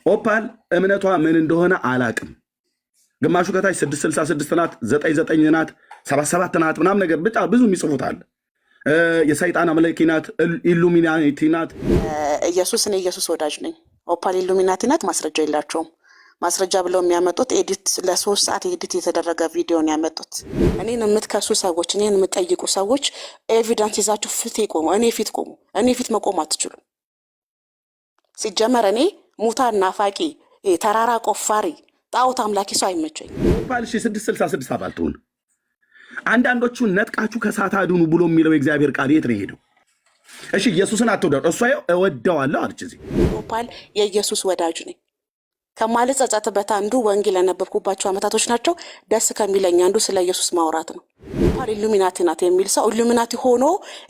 ኦፓል እምነቷ ምን እንደሆነ አላቅም። ግማሹ ከታች 666 ናት፣ 99 ናት፣ 77 ናት ምናምን ነገር ብቻ ብዙ የሚጽፉት አለ። የሰይጣን አምላኪ ናት፣ ኢሉሚናቲ ናት። ኢየሱስ እኔ ኢየሱስ ወዳጅ ነኝ። ኦፓል ኢሉሚናቲ ናት። ማስረጃ የላቸውም። ማስረጃ ብለው የሚያመጡት ኤዲት ለ3 ሰዓት ኤዲት የተደረገ ቪዲዮን ያመጡት። እኔን የምትከሱ ሰዎች፣ እኔን የምትጠይቁ ሰዎች ኤቪደንስ ይዛችሁ ፊት ቆሙ። እኔ ፊት ቆሙ። እኔ ፊት መቆም አትችሉም። ሲጀመር እኔ ሙታን ናፋቂ፣ ተራራ ቆፋሪ፣ ጣዖት አምላኪ ሰው አይመቸኝ። ኦፓል 666 አባል ትሁን። አንዳንዶቹን ነጥቃችሁ ከሳት አድኑ ብሎ የሚለው የእግዚአብሔር ቃል የት ነው ሄደው? እሺ ኢየሱስን አትወደው፣ እሷ እወደዋለሁ አለች። እዚህ ኦፓል የኢየሱስ ወዳጅ ነኝ ከማልጸጸትበት አንዱ ወንጌል ያነበብኩባቸው ዓመታቶች ናቸው። ደስ ከሚለኝ አንዱ ስለ ኢየሱስ ማውራት ነው። ኦፓል ኢሉሚናቲ ናት የሚል ሰው ኢሉሚናቲ ሆኖ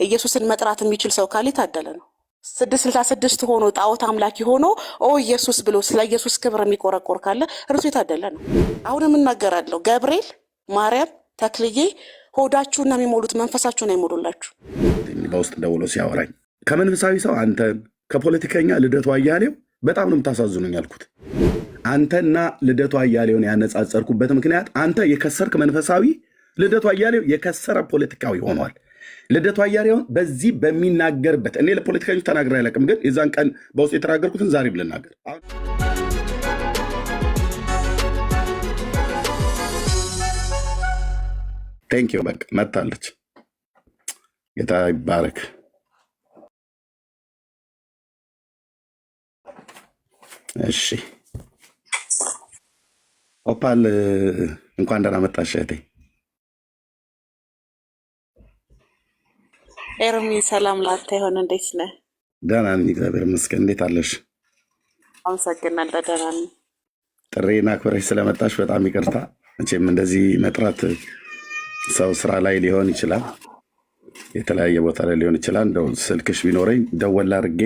ኢየሱስን መጥራት የሚችል ሰው ካለ ታደለ ነው። 666 ሆኖ ጣዖት አምላኪ ሆኖ ኢየሱስ ብሎ ስለ ኢየሱስ ክብር የሚቆረቆር ካለ እርሱ የታደለ ነው። አሁንም እናገራለሁ፣ ገብርኤል፣ ማርያም፣ ተክልዬ ሆዳችሁን ነው የሚሞሉት፣ መንፈሳችሁን አይሞሉላችሁ። በውስጥ ደውሎ ሲያወራኝ ከመንፈሳዊ ሰው አንተን ከፖለቲከኛ ልደቱ አያሌው በጣም ነው የምታሳዝኑኝ ያልኩት። አንተና ልደቱ አያሌውን ያነጻጸርኩበት ምክንያት አንተ የከሰርክ መንፈሳዊ፣ ልደቱ አያሌው የከሰረ ፖለቲካዊ ሆኗል። ልደቱ አያሌውን በዚህ በሚናገርበት እኔ ለፖለቲከኞች ተናግሬ አይለቅም፣ ግን የዛን ቀን በውስጥ የተናገርኩትን ዛሬ ብልናገር ቴንኪው በቃ መታለች። ጌታ ይባረክ። እሺ ኦፓል እንኳን ደህና መጣሽ እህቴ። ኤርሚ ሰላም ላንተ ይሆን። እንዴት ነህ? ደህና ነኝ እግዚአብሔር ይመስገን። እንዴት አለሽ? አመሰግናለሁ። ደህና ነኝ። ጥሬን አክብረሽ ስለመጣሽ በጣም ይቅርታ። መቼም እንደዚህ መጥራት ሰው ስራ ላይ ሊሆን ይችላል፣ የተለያየ ቦታ ላይ ሊሆን ይችላል። እንደው ስልክሽ ቢኖረኝ ደወል አድርጌ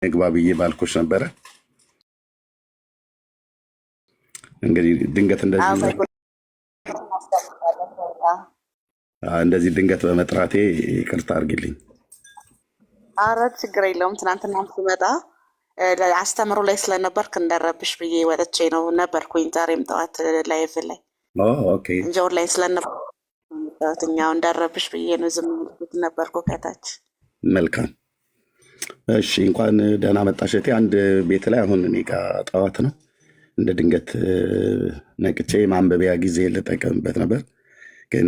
ግባ ብዬ ባልኩሽ ነበረ። እንግዲህ ድንገት እንደዚህ ድንገት በመጥራቴ ይቅርታ አድርጊልኝ። ኧረ ችግር የለውም። ትናንትና ስመጣ አስተምሮ ላይ ስለነበርክ እንደረብሽ ብዬ ወጥቼ ነው ነበርኩኝ። ዛሬም ጠዋት ላይቭ ላይ እንጂ ኦንላይን ስለነበርኩ እኛው እንደረብሽ ብዬ ነው ዝም ብዬ ነበርኩ ከታች። መልካም እሺ፣ እንኳን ደህና መጣሽ እህቴ። አንድ ቤት ላይ አሁን እኔ ጋ ጠዋት ነው እንደ ድንገት ነቅቼ ማንበቢያ ጊዜ ልጠቀምበት ነበር፣ ግን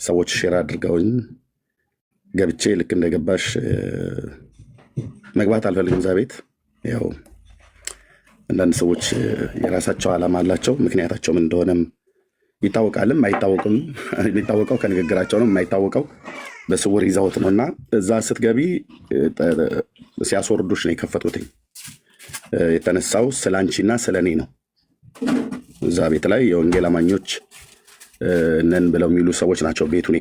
ሰዎች ሼር አድርገውኝ ገብቼ ልክ እንደገባሽ መግባት አልፈልግም እዛ ቤት። ያው አንዳንድ ሰዎች የራሳቸው ዓላማ አላቸው፣ ምክንያታቸው ምን እንደሆነም ይታወቃልም አይታወቅም። የሚታወቀው ከንግግራቸው ነው፣ የማይታወቀው በስውር ይዘውት ነው። እና እዛ ስትገቢ ሲያስወርዱሽ ነው የከፈቱትኝ። የተነሳው ስለ አንቺና ስለ እኔ ነው። እዛ ቤት ላይ የወንጌል አማኞች ነን ብለው የሚሉ ሰዎች ናቸው ቤቱን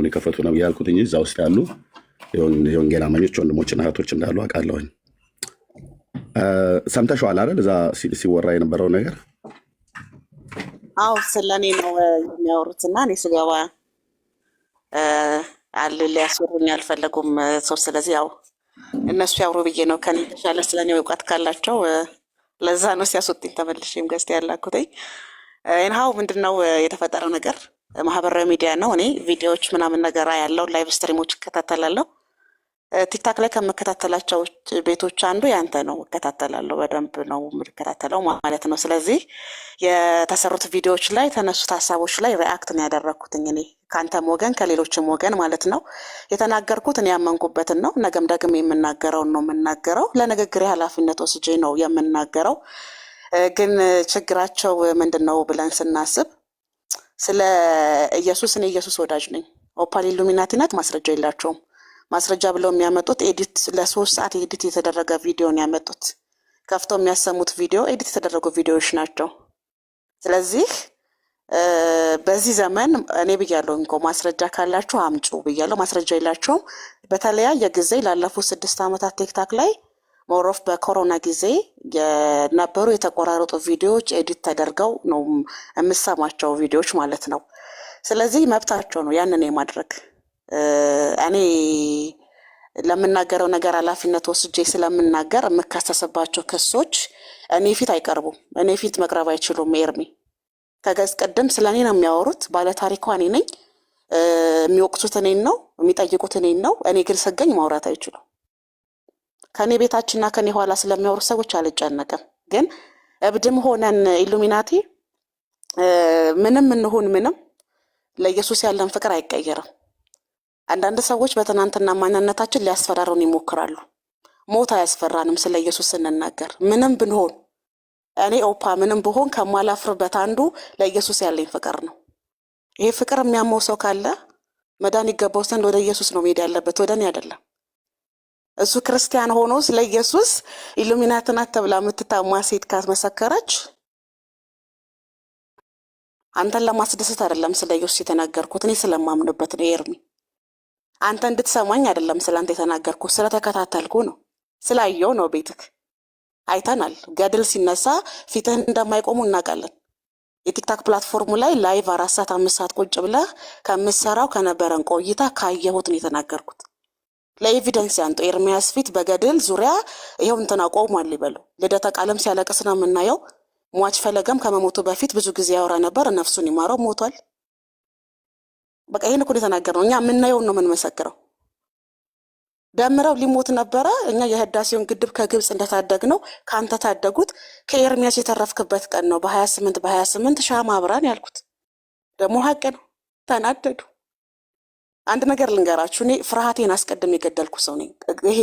የከፈቱት ነው ያልኩት እንጂ እዛ ውስጥ ያሉ የወንጌል አማኞች ወንድሞችና እህቶች እንዳሉ አውቃለሁኝ። ሰምተሽዋል አይደል? እዛ ሲወራ የነበረው ነገር። አዎ ስለ እኔ ነው የሚያወሩት። እና እኔ ስገባ ሊያስወሩኝ አልፈለጉም ሰው። ስለዚህ ያው እነሱ ያውሩ ብዬ ነው። ከኔ የተሻለ ስለ እኔ እውቀት ካላቸው ለዛ ነው ሲያስወጡኝ ተመልሼም ገዝቴ ያላኩትኝ። ይንሃው ምንድነው የተፈጠረው ነገር? ማህበራዊ ሚዲያ ነው። እኔ ቪዲዮዎች ምናምን ነገር ያለው ላይቭ ስትሪሞች እከታተላለሁ። ቲክታክ ላይ ከምከታተላቸው ቤቶች አንዱ ያንተ ነው። እከታተላለሁ፣ በደንብ ነው የምከታተለው ማለት ነው። ስለዚህ የተሰሩት ቪዲዮዎች ላይ ተነሱት ሀሳቦች ላይ ሪአክት ነው ያደረግኩትኝ እኔ ከአንተም ወገን ከሌሎችም ወገን ማለት ነው። የተናገርኩት እኔ ያመንኩበትን ነው። ነገም ደግም የምናገረውን ነው የምናገረው። ለንግግሬ ኃላፊነት ወስጄ ነው የምናገረው። ግን ችግራቸው ምንድን ነው ብለን ስናስብ ስለ ኢየሱስ እኔ ኢየሱስ ወዳጅ ነኝ። ኦፓል ኢሉሚናቲ ናት። ማስረጃ የላቸውም። ማስረጃ ብለው የሚያመጡት ኤዲት ለ3 ሰዓት ኤዲት የተደረገ ቪዲዮን ያመጡት። ከፍተው የሚያሰሙት ቪዲዮ ኤዲት የተደረጉ ቪዲዮዎች ናቸው። ስለዚህ በዚህ ዘመን እኔ ብያለሁ እንኳ ማስረጃ ካላችሁ አምጩ ብያለሁ። ማስረጃ የላቸውም። በተለያየ ጊዜ ላለፉት 6 ዓመታት ቲክታክ ላይ ሞሮፍ በኮሮና ጊዜ የነበሩ የተቆራረጡ ቪዲዮዎች ኤዲት ተደርገው ነው የምሰማቸው ቪዲዮዎች ማለት ነው። ስለዚህ መብታቸው ነው ያንን የማድረግ። እኔ ለምናገረው ነገር ኃላፊነት ወስጄ ስለምናገር የምከሰስባቸው ክሶች እኔ ፊት አይቀርቡም። እኔ ፊት መቅረብ አይችሉም። ኤርሚ ከገዝ ቀደም ስለ እኔ ነው የሚያወሩት። ባለታሪኳ እኔ ነኝ። የሚወቅሱት እኔን ነው፣ የሚጠይቁት እኔን ነው። እኔ ግን ስገኝ ማውራት አይችሉም። ከኔ ቤታችንና ከኔ ኋላ ስለሚያወሩ ሰዎች አልጨነቅም። ግን እብድም ሆነን ኢሉሚናቲ ምንም እንሁን ምንም ለኢየሱስ ያለን ፍቅር አይቀየርም። አንዳንድ ሰዎች በትናንትና ማንነታችን ሊያስፈራሩን ይሞክራሉ። ሞት አያስፈራንም ስለ ኢየሱስ ስንናገር። ምንም ብንሆን እኔ ኦፓ ምንም ብሆን ከማላፍርበት አንዱ ለኢየሱስ ያለኝ ፍቅር ነው። ይሄ ፍቅር የሚያመው ሰው ካለ መዳን ይገባው ዘንድ ወደ ኢየሱስ ነው መሄድ ያለበት፣ ወደ እኔ አይደለም። እሱ ክርስቲያን ሆኖ ስለ ኢየሱስ ኢሉሚናቲ ናት ተብላ የምትታማ ሴት ካስመሰከረች አንተን ለማስደሰት አይደለም ስለ ኢየሱስ የተናገርኩት፣ እኔ ስለማምንበት ነው። ኤርሚ አንተ እንድትሰማኝ አይደለም ስላንተ የተናገርኩት፣ ስለተከታተልኩ ነው፣ ስላየው ነው። ቤትክ አይተናል። ገድል ሲነሳ ፊትህን እንደማይቆሙ እናውቃለን። የቲክታክ ፕላትፎርሙ ላይ ላይቭ 4 ሰዓት 5 ሰዓት ቁጭ ብለህ ከምትሰራው ከነበረን ቆይታ ካየሁት ነው የተናገርኩት። ለኤቪደንስ ያንጡ ኤርሚያስ ፊት በገድል ዙሪያ ይሄው እንትና ቆሟል ይበሉ። ልደተ ቃልም ሲያለቅስ ነው የምናየው። ሟች ፈለገም ከመሞቱ በፊት ብዙ ጊዜ ያወራ ነበር። ነፍሱን ይማረው፣ ሞቷል። በቃ ይሄን እኮ የተናገርነው እኛ የምናየውን ነው የምንመሰክረው። ደምረው ሊሞት ነበረ። እኛ የህዳሴውን ግድብ ከግብጽ እንደታደግነው ካንተ ታደጉት ከኤርሚያስ የተረፍክበት ቀን ነው። በ28 ሻማ አብራን ያልኩት ደግሞ ሀቅ ነው። ተናደዱ። አንድ ነገር ልንገራችሁ፣ እኔ ፍርሃቴን አስቀድም የገደልኩ ሰው ነኝ። ይሄ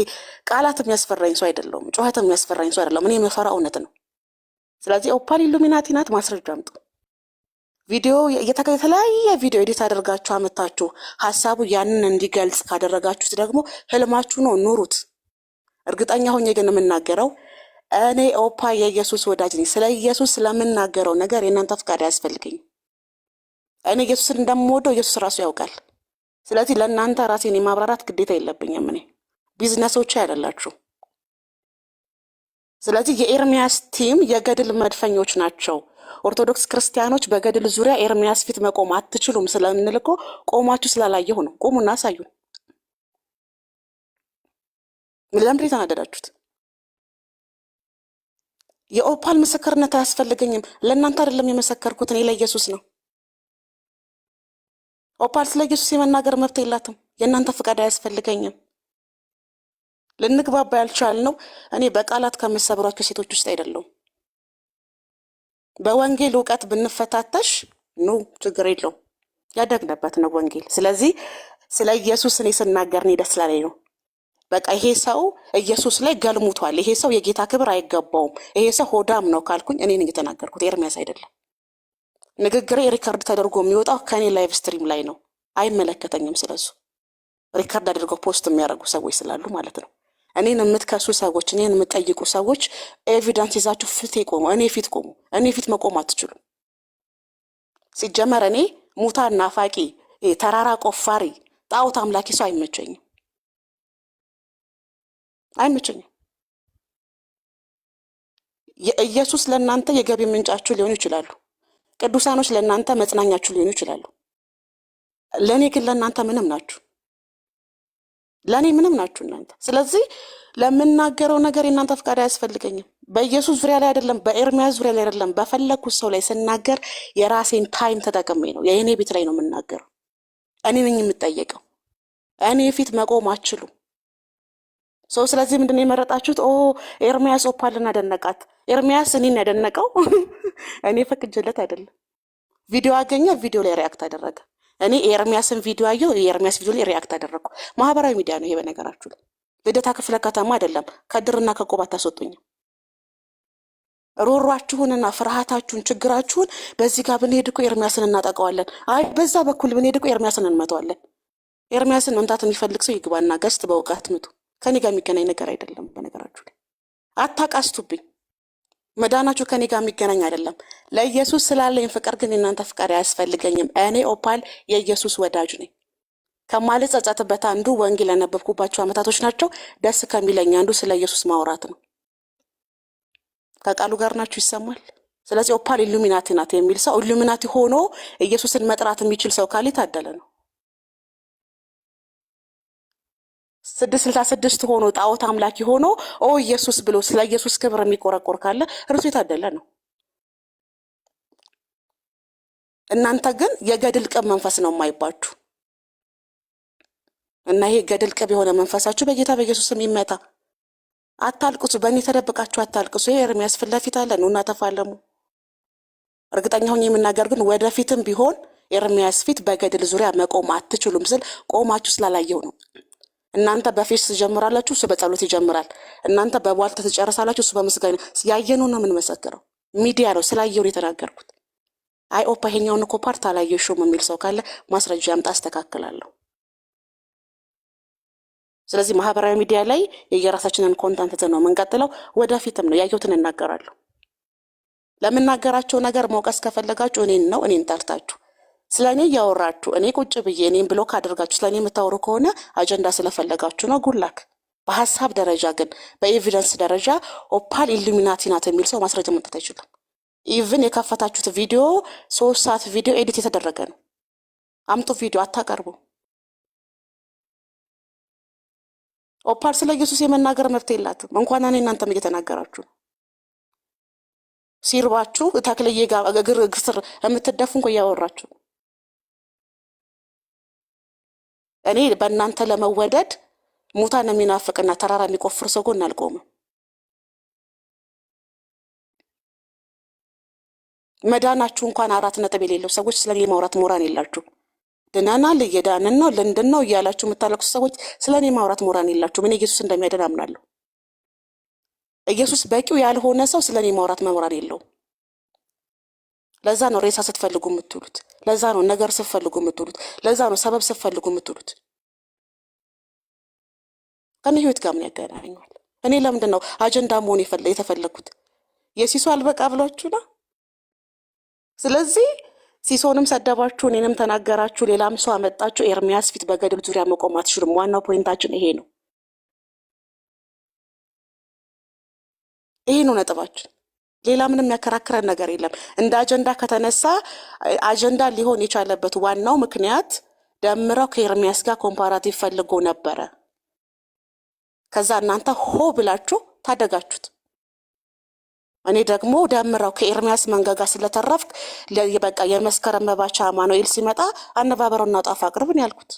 ቃላት የሚያስፈራኝ ሰው አይደለሁም። ጩኸት የሚያስፈራኝ ሰው አይደለሁም። እኔ የምፈራው እውነት ነው። ስለዚህ ኦፓል ኢሉሚናቲ ናት፣ ማስረጃ አምጡ። ቪዲዮ የተለያየ ቪዲዮ ኤዲት አድርጋችሁ አመታችሁ ሀሳቡ ያንን እንዲገልጽ ካደረጋችሁት ደግሞ ህልማችሁ ነው፣ ኑሩት። እርግጠኛ ሆኜ ግን የምናገረው እኔ ኦፓ የኢየሱስ ወዳጅ ነኝ። ስለ ኢየሱስ ስለምናገረው ነገር የእናንተ ፍቃድ አያስፈልገኝም። እኔ ኢየሱስን እንደምወደው ኢየሱስ ራሱ ያውቃል። ስለዚህ ለእናንተ ራሴን የማብራራት ግዴታ የለብኝም። እኔ ቢዝነሶች አይደላችሁ። ስለዚህ የኤርሚያስ ቲም የገድል መድፈኞች ናቸው። ኦርቶዶክስ ክርስቲያኖች በገድል ዙሪያ ኤርሚያስ ፊት መቆም አትችሉም ስለምንልኮ ቆማችሁ ስላላየሁ ነው። ቆሙና አሳዩን። ለምንድን የተናደዳችሁት? የኦፓል ምስክርነት አያስፈልገኝም። ለእናንተ አይደለም የመሰከርኩት፣ እኔ ለኢየሱስ ነው። ኦፓል ስለ ኢየሱስ የመናገር መብት የላትም። የእናንተ ፍቃድ አያስፈልገኝም። ልንግባባ ያልቻልነው እኔ በቃላት ከምሰብሯቸው ሴቶች ውስጥ አይደለሁም። በወንጌል እውቀት ብንፈታተሽ ችግር የለውም። ያደግንበት ነው ወንጌል። ስለዚህ ስለ ኢየሱስ እኔ ስናገር እኔ ደስ ስላለኝ ነው። በቃ ይሄ ሰው ኢየሱስ ላይ ገልሙቷል፣ ይሄ ሰው የጌታ ክብር አይገባውም፣ ይሄ ሰው ሆዳም ነው ካልኩኝ እኔ ነኝ የተናገርኩት፣ ኤርሚያስ አይደለም። ንግግሬ ሪከርድ ተደርጎ የሚወጣው ከኔ ላይቭ ስትሪም ላይ ነው። አይመለከተኝም ስለሱ። ሪከርድ አድርገው ፖስት የሚያደርጉ ሰዎች ስላሉ ማለት ነው። እኔን የምትከሱ ሰዎች፣ እኔን የምትጠይቁ ሰዎች ኤቪደንስ ይዛችሁ ፊት ቆሙ። እኔ ፊት ቆሙ። እኔ ፊት መቆም አትችሉም። ሲጀመር እኔ ሙታን ናፋቂ፣ ተራራ ቆፋሪ፣ ጣዖት አምላኪ ሰው አይመቸኝም። የኢየሱስ ለእናንተ የገቢ ምንጫችሁ ሊሆኑ ይችላሉ። ቅዱሳኖች ለእናንተ መጽናኛችሁ ሊሆኑ ይችላሉ። ለእኔ ግን ለእናንተ ምንም ናችሁ። ለእኔ ምንም ናችሁ እናንተ። ስለዚህ ለምናገረው ነገር የእናንተ ፍቃድ አያስፈልገኝም። በኢየሱስ ዙሪያ ላይ አይደለም፣ በኤርሚያስ ዙሪያ ላይ አይደለም፣ በፈለግኩት ሰው ላይ ስናገር የራሴን ታይም ተጠቅሜ ነው። የእኔ ቤት ላይ ነው የምናገረው። እኔ ነኝ የምጠየቀው። እኔ ፊት መቆም አችሉም ሰው። ስለዚህ ምንድነው የመረጣችሁት? ኤርሚያስ ኦፓልን አደነቃት። ኤርሚያስ እኔን ያደነቀው እኔ ፈቅጄለት አይደለም። ቪዲዮ አገኘ፣ ቪዲዮ ላይ ሪያክት አደረገ። እኔ የኤርሚያስን ቪዲዮ አየሁ፣ የኤርሚያስ ቪዲዮ ላይ ሪያክት አደረግኩ። ማህበራዊ ሚዲያ ነው ይሄ። በነገራችሁ ላይ ልደታ ክፍለ ከተማ አይደለም። ከድርና ከቆብ አታስወጡኝም። ሮሯችሁንና ፍርሃታችሁን፣ ችግራችሁን በዚህ ጋር ብንሄድ እኮ ኤርሚያስን እናጠቀዋለን፣ አይ በዛ በኩል ብንሄድ እኮ ኤርሚያስን እንመተዋለን። ኤርሚያስን መምታት የሚፈልግ ሰው ይግባና ገስት በእውቀት ምቱ። ከኔ ጋር የሚገናኝ ነገር አይደለም። በነገራችሁ ላይ አታቃስቱብኝ። መዳናችሁ ከኔ ጋር የሚገናኝ አይደለም። ለኢየሱስ ስላለኝ ፍቅር ግን የእናንተ ፍቃድ አያስፈልገኝም። እኔ ኦፓል የኢየሱስ ወዳጅ ነኝ። ከማልጸጸትበት አንዱ ወንጌል ያነበብኩባቸው አመታቶች ናቸው። ደስ ከሚለኝ አንዱ ስለ ኢየሱስ ማውራት ነው። ከቃሉ ጋር ናችሁ? ይሰማል? ስለዚህ ኦፓል ኢሉሚናቲ ናት የሚል ሰው ኢሉሚናቲ ሆኖ ኢየሱስን መጥራት የሚችል ሰው ካለ ታደለ ነው። 666 ሆኖ ጣዖት አምላኪ ሆኖ ኢየሱስ ብሎ ስለ ኢየሱስ ክብር የሚቆረቆር ካለ እርሱ የታደለ ነው። እናንተ ግን የገድል ቅብ መንፈስ ነው የማይባችሁ እና ይሄ ገድል ቅብ የሆነ መንፈሳችሁ በጌታ በኢየሱስ ስም ይመታ። አታልቅሱ፣ በእኔ ተደብቃችሁ አታልቅሱ። ይሄ ኤርሚያስ ፊት ለፊት አለ፣ ኑና ተፋለሙ። እርግጠኛ ሆኜ የምናገር ግን ወደፊትም ቢሆን ኤርሚያስ ፊት በገድል ዙሪያ መቆም አትችሉም ስል ቆማችሁ ስላላየው ነው። እናንተ በፌስ ትጀምራላችሁ፣ እሱ በጸሎት ይጀምራል። እናንተ በቧልት ትጨርሳላችሁ፣ እሱ በምስጋና። ያየነው ነው የምንመሰክረው። ሚዲያ ነው ስላየው ነው የተናገርኩት። አይ ኦፓ ይሄኛውን እኮ ፓርት አላየሽውም የሚል ሰው ካለ ማስረጃ ያምጣ፣ አስተካክላለሁ። ስለዚህ ማህበራዊ ሚዲያ ላይ የየራሳችንን ኮንተንት ነው የምንቀጥለው። ወደፊትም ነው ያየሁትን እናገራለሁ። ለምናገራቸው ነገር መውቀስ ከፈለጋችሁ እኔን ነው፣ እኔን ጠርታችሁ ስለኔ እያወራችሁ እኔ ቁጭ ብዬ እኔን ብሎክ አድርጋችሁ ስለኔ የምታወሩ ከሆነ አጀንዳ ስለፈለጋችሁ ነው። ጉላክ። በሀሳብ ደረጃ ግን በኤቪደንስ ደረጃ ኦፓል ኢሉሚናቲ ናት የሚል ሰው ማስረጃ መምጣት አይችልም። ኢቭን የከፈታችሁት ቪዲዮ 3 ሰዓት ቪዲዮ ኤዲት የተደረገ ነው። አምጡ ቪዲዮ፣ አታቀርቡ። ኦፓል ስለ ኢየሱስ የመናገር መብት የላትም። እንኳን እኔ እናንተም እየተናገራችሁ ነው። ሲርባችሁ ተክልዬ ጋር እግር ስር የምትደፉ እንኳ እያወራችሁ። እኔ በእናንተ ለመወደድ ሙታን የሚናፍቅና ተራራ የሚቆፍር ሰው ጎን አልቆምም። መዳናችሁ እንኳን 4 ነጥብ የሌለው ሰዎች ስለኔ ማውራት ሞራን የላችሁ። ድነናል፣ እየዳንን ነው፣ ልንድን ነው እያላችሁ የምታለቅሱ ሰዎች ስለኔ ማውራት ሞራን የላችሁ። እኔ ኢየሱስ እንደሚያድን አምናለሁ። ኢየሱስ በቂው ያልሆነ ሰው ስለኔ ማውራት መሞራን የለውም። ለዛ ነው ሬሳ ስትፈልጉ የምትሉት። ለዛ ነው ነገር ስትፈልጉ የምትሉት። ለዛ ነው ሰበብ ስትፈልጉ የምትሉት። ከኔ ህይወት ጋር ምን ያገናኘዋል? እኔ ለምንድን ነው አጀንዳ መሆን የተፈለኩት? የሲሶ አልበቃ ብሏችሁ ነው። ስለዚህ ሲሶንም ሰደባችሁ፣ እኔንም ተናገራችሁ፣ ሌላም ሰው አመጣችሁ። ኤርሚያስ ፊት በገድል ዙሪያ መቆም አትችሉም። ዋናው ፖይንታችን ይሄ ነው። ይሄ ነው ነጥባችን። ሌላ ምንም የሚያከራክረን ነገር የለም። እንደ አጀንዳ ከተነሳ አጀንዳ ሊሆን የቻለበት ዋናው ምክንያት ደምረው ከኤርሚያስ ጋር ኮምፓራቲቭ ፈልጎ ነበረ። ከዛ እናንተ ሆ ብላችሁ ታደጋችሁት። እኔ ደግሞ ደምረው ከኤርሚያስ መንገጋ ስለተረፍክ በቃ የመስከረም መባቻ አማኑኤል ሲመጣ አነባበረውና ጣፍ አቅርብን ያልኩት።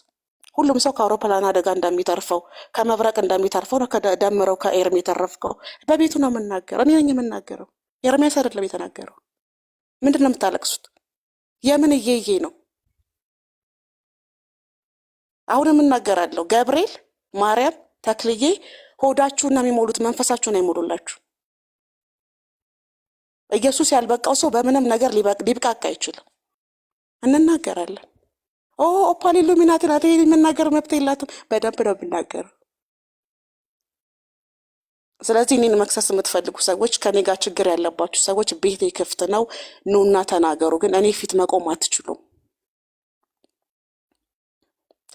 ሁሉም ሰው ከአውሮፕላን አደጋ እንደሚተርፈው ከመብረቅ እንደሚተርፈው ነው ደምረው ከኤርሚ የተረፍከው። በቤቱ ነው የምናገረው። እኔ ነኝ የምናገረው፣ ኤርሚያስ አይደለም የተናገረው። ምንድን ነው የምታለቅሱት? የምን እየዬ ነው? አሁን የምናገራለሁ። ገብርኤል፣ ማርያም፣ ተክልዬ ሆዳችሁን ነው የሚሞሉት፣ መንፈሳችሁን አይሞሉላችሁ። ኢየሱስ ያልበቃው ሰው በምንም ነገር ሊብቃቃ አይችልም። እንናገራለን። ኦፓል ኢሉሚናቲ ናት፣ የምናገር መብት የላትም። በደንብ ነው የምናገረው። ስለዚህ እኔን መክሰስ የምትፈልጉ ሰዎች፣ ከኔ ጋር ችግር ያለባችሁ ሰዎች ቤቴ ክፍት ነው፣ ኑና ተናገሩ። ግን እኔ ፊት መቆም አትችሉም።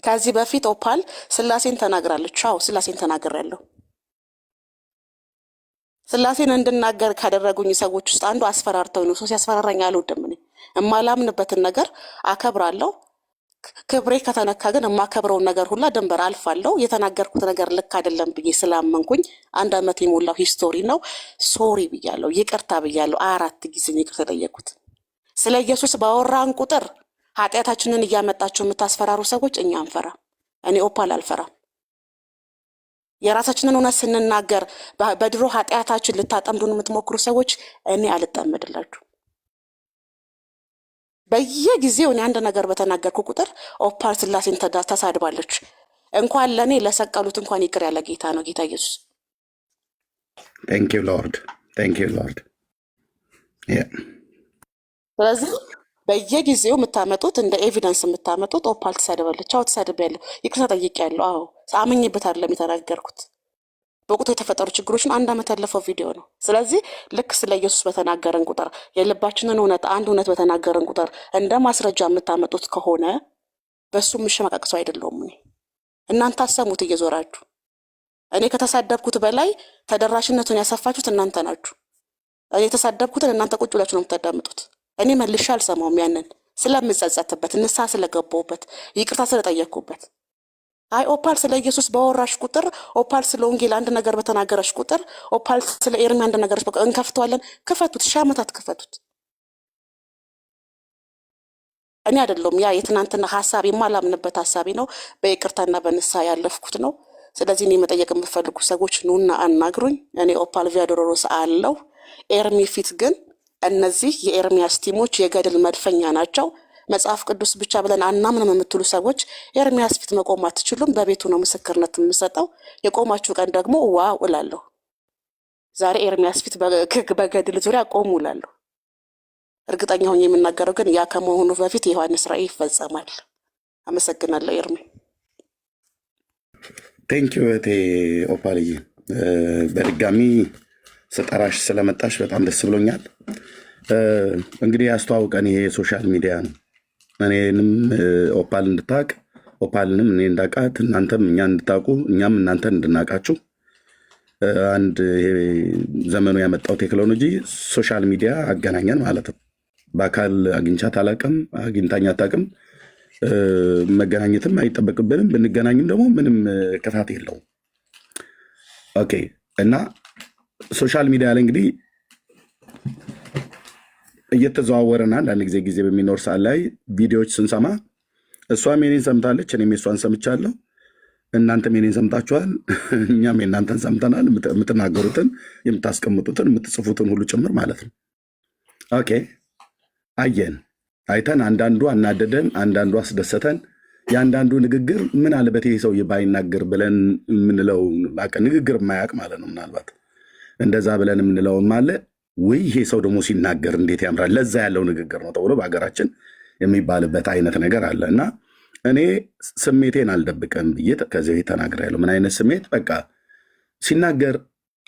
ከዚህ በፊት ኦፓል ስላሴን ተናግራለች። አዎ ስላሴን ተናግሬያለሁ። ስላሴን እንድናገር ካደረጉኝ ሰዎች ውስጥ አንዱ አስፈራርተው ነው። ሰው ሲያስፈራራኝ አልወድም። እኔ የማላምንበትን ነገር አከብራለሁ። ክብሬ ከተነካ ግን የማከብረውን ነገር ሁላ ድንበር አልፋለሁ። የተናገርኩት ነገር ልክ አይደለም ብዬ ስላመንኩኝ 1 ዓመት የሞላው ሂስቶሪ ነው። ሶሪ ብያለሁ፣ ይቅርታ ብያለሁ። 4 ጊዜ ይቅርታ ጠየቅኩት። ስለ ኢየሱስ ባወራን ቁጥር ኃጢአታችንን እያመጣችሁ የምታስፈራሩ ሰዎች እኛ አንፈራ። እኔ ኦፓል አልፈራም። የራሳችንን እውነት ስንናገር በድሮ ኃጢአታችን ልታጠምዱን የምትሞክሩ ሰዎች እኔ አልጠመድላችሁ። በየጊዜው እኔ አንድ ነገር በተናገርኩ ቁጥር ኦፓል ስላሴን ተሳድባለች። እንኳን ለእኔ ለሰቀሉት እንኳን ይቅር ያለ ጌታ ነው ጌታ ኢየሱስ። ቴንክ ዩ ሎርድ፣ ቴንክ ዩ ሎርድ። ስለዚህ በየጊዜው የምታመጡት እንደ ኤቪደንስ የምታመጡት ኦፓል ትሳድባለች። አዎ ትሳድቢያለሁ፣ ይቅርታ ጠይቄያለሁ። አዎ አምኜበት አይደለም የተናገርኩት። በወቅቱ የተፈጠሩ ችግሮችን 1 ዓመት ያለፈው ቪዲዮ ነው። ስለዚህ ልክ ስለ ኢየሱስ በተናገረን ቁጥር የልባችንን እውነት አንድ እውነት በተናገረን ቁጥር እንደ ማስረጃ የምታመጡት ከሆነ በሱ የምሸማቀቅ ሰው አይደለሁም እኔ። እናንተ አሰሙት እየዞራችሁ። እኔ ከተሳደብኩት በላይ ተደራሽነቱን ያሰፋችሁት እናንተ ናችሁ። እኔ የተሳደብኩትን እናንተ ቁጭ ብላችሁ ነው የምታዳምጡት። እኔ መልሼ አልሰማውም። ያንን ስለምጸጸትበት፣ ንስሐ ስለገባሁበት፣ ይቅርታ ስለጠየቅኩበት አይ ኦፓል ስለ ኢየሱስ ባወራሽ ቁጥር፣ ኦፓል ስለ ወንጌል አንድ ነገር በተናገረሽ ቁጥር፣ ኦፓል ስለ ኤርሚ አንድ ነገር እንከፍተዋለን። ክፈቱት፣ ሺህ ዓመታት ክፈቱት። እኔ አይደለሁም ያ የትናንትና ሀሳብ የማላምንበት ሀሳቤ ነው። በይቅርታና በንስሐ ያለፍኩት ነው። ስለዚህ እኔ መጠየቅ የምትፈልጉ ሰዎች ኑና አናግሩኝ። እኔ ኦፓል ቪያዶሮስ አለው። ኤርሚ ፊት ግን እነዚህ የኤርሚያስ ቲሞች የገድል መድፈኛ ናቸው። መጽሐፍ ቅዱስ ብቻ ብለን አናምንም የምትሉ ሰዎች ኤርሚያስ ፊት መቆም አትችሉም። በቤቱ ነው ምስክርነት የምሰጠው። የቆማችሁ ቀን ደግሞ ዋው እላለሁ። ዛሬ ኤርሚያስ ፊት በገድል ዙሪያ ቆሙ እላለሁ። እርግጠኛ ሆኜ የምናገረው ግን ያ ከመሆኑ በፊት የዮሐንስ ራእይ ይፈጸማል። አመሰግናለሁ ኤርሚ። ቴንኪዩ እህቴ ኦፓልዬ፣ በድጋሚ ስጠራሽ ስለመጣሽ በጣም ደስ ብሎኛል። እንግዲህ ያስተዋውቀን ይሄ የሶሻል ሚዲያ ነው። እኔንም ኦፓል እንድታቅ፣ ኦፓልንም እኔ እንዳቃት፣ እናንተም እኛ እንድታቁ፣ እኛም እናንተን እንድናቃችሁ አንድ ዘመኑ ያመጣው ቴክኖሎጂ ሶሻል ሚዲያ አገናኘን ማለት ነው። በአካል አግኝቻት አላቅም፣ አግኝታኝ አታቅም። መገናኘትም አይጠበቅብንም። ብንገናኝም ደግሞ ምንም ክፋት የለውም። ኦኬ። እና ሶሻል ሚዲያ ላይ እንግዲህ እየተዘዋወረን አንዳንድ ጊዜ በሚኖር ሰዓት ላይ ቪዲዮዎች ስንሰማ እሷም የኔን ሰምታለች፣ እኔም የሷን ሰምቻለሁ፣ እናንተም የኔን ሰምታችኋል፣ እኛም የእናንተን ሰምተናል። የምትናገሩትን፣ የምታስቀምጡትን፣ የምትጽፉትን ሁሉ ጭምር ማለት ነው። ኦኬ። አየን፣ አይተን፣ አንዳንዱ አናደደን፣ አንዳንዱ አስደሰተን። የአንዳንዱ ንግግር ምን አለበት ይሄ ሰውዬ ባይናገር ብለን የምንለው ንግግር የማያውቅ ማለት ነው። ምናልባት እንደዛ ብለን የምንለውም አለ። ወይ ይሄ ሰው ደግሞ ሲናገር እንዴት ያምራል፣ ለዛ ያለው ንግግር ነው ተብሎ በሀገራችን የሚባልበት አይነት ነገር አለ። እና እኔ ስሜቴን አልደብቀም ብዬ ከዚህ በፊት ተናግሬያለሁ። ምን አይነት ስሜት? በቃ ሲናገር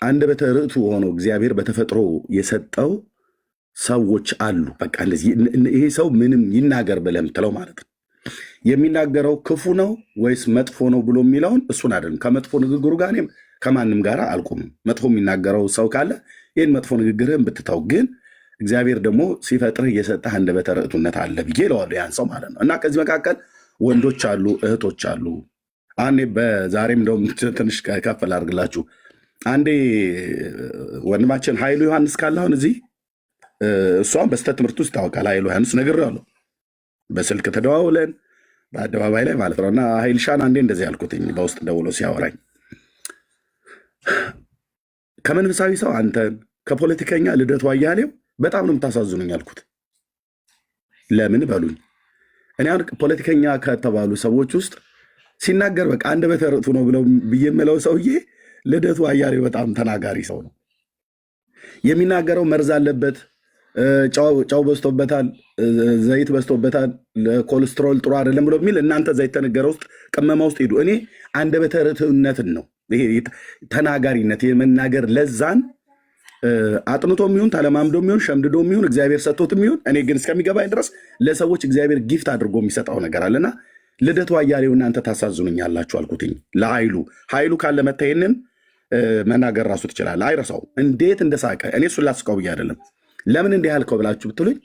አንደበተ ርቱዕ ሆኖ እግዚአብሔር በተፈጥሮ የሰጠው ሰዎች አሉ። በቃ እንደዚህ ይሄ ሰው ምንም ይናገር ብለህ የምትለው ማለት ነው። የሚናገረው ክፉ ነው ወይስ መጥፎ ነው ብሎ የሚለውን እሱን አይደለም። ከመጥፎ ንግግሩ ጋር እኔም ከማንም ጋር አልቆምም። መጥፎ የሚናገረው ሰው ካለ ይህን መጥፎ ንግግርህን ብትተው፣ ግን እግዚአብሔር ደግሞ ሲፈጥርህ የሰጠህ አንደበተ ርቱዕነት አለ ብዬ እለዋለሁ ያን ሰው ማለት ነው። እና ከዚህ መካከል ወንዶች አሉ፣ እህቶች አሉ። አንዴ በዛሬም እንደውም ትንሽ ከፍ ላድርግላችሁ። አንዴ ወንድማችን ኃይሉ ዮሐንስ ካለ አሁን እዚህ እሷም በስተ ትምህርት ውስጥ ይታወቃል። ኃይሉ ዮሐንስ ነግሬዋለሁ፣ በስልክ ተደዋውለን በአደባባይ ላይ ማለት ነው። እና ኃይልሻን አንዴ እንደዚህ ያልኩትኝ በውስጥ ደውሎ ሲያወራኝ ከመንፈሳዊ ሰው አንተን ከፖለቲከኛ ልደቱ አያሌው በጣም ነው የምታሳዝኑኝ አልኩት። ለምን በሉኝ። እኔ አሁን ፖለቲከኛ ከተባሉ ሰዎች ውስጥ ሲናገር በቃ አንደበተ ርቱዕ ነው ብለው ብዬ የምለው ሰውዬ ልደቱ አያሌው በጣም ተናጋሪ ሰው ነው። የሚናገረው መርዝ አለበት፣ ጨው በዝቶበታል፣ ዘይት በዝቶበታል፣ ለኮሌስትሮል ጥሩ አይደለም ብሎ የሚል እናንተ ዘይት ተነገረ ውስጥ ቅመማ ውስጥ ሄዱ። እኔ አንደበተ ርቱዕነትን ነው ይሄ ተናጋሪነት የመናገር ለዛን አጥንቶ የሚሆን ተለማምዶ የሚሆን ሸምድዶ የሚሆን እግዚአብሔር ሰጥቶት የሚሆን እኔ ግን እስከሚገባኝ ድረስ ለሰዎች እግዚአብሔር ጊፍት አድርጎ የሚሰጠው ነገር አለና ልደቱ አያሌው እናንተ ታሳዝኑኛላችሁ አልኩትኝ። ኃይሉ ካለ መታ ይሄንን መናገር ራሱ ትችላለህ፣ አይረሳው እንዴት እንደሳቀ። እኔ እሱን ላስቀው ብዬ አይደለም። ለምን እንዲህ ያልከው ብላችሁ ብትሉኝ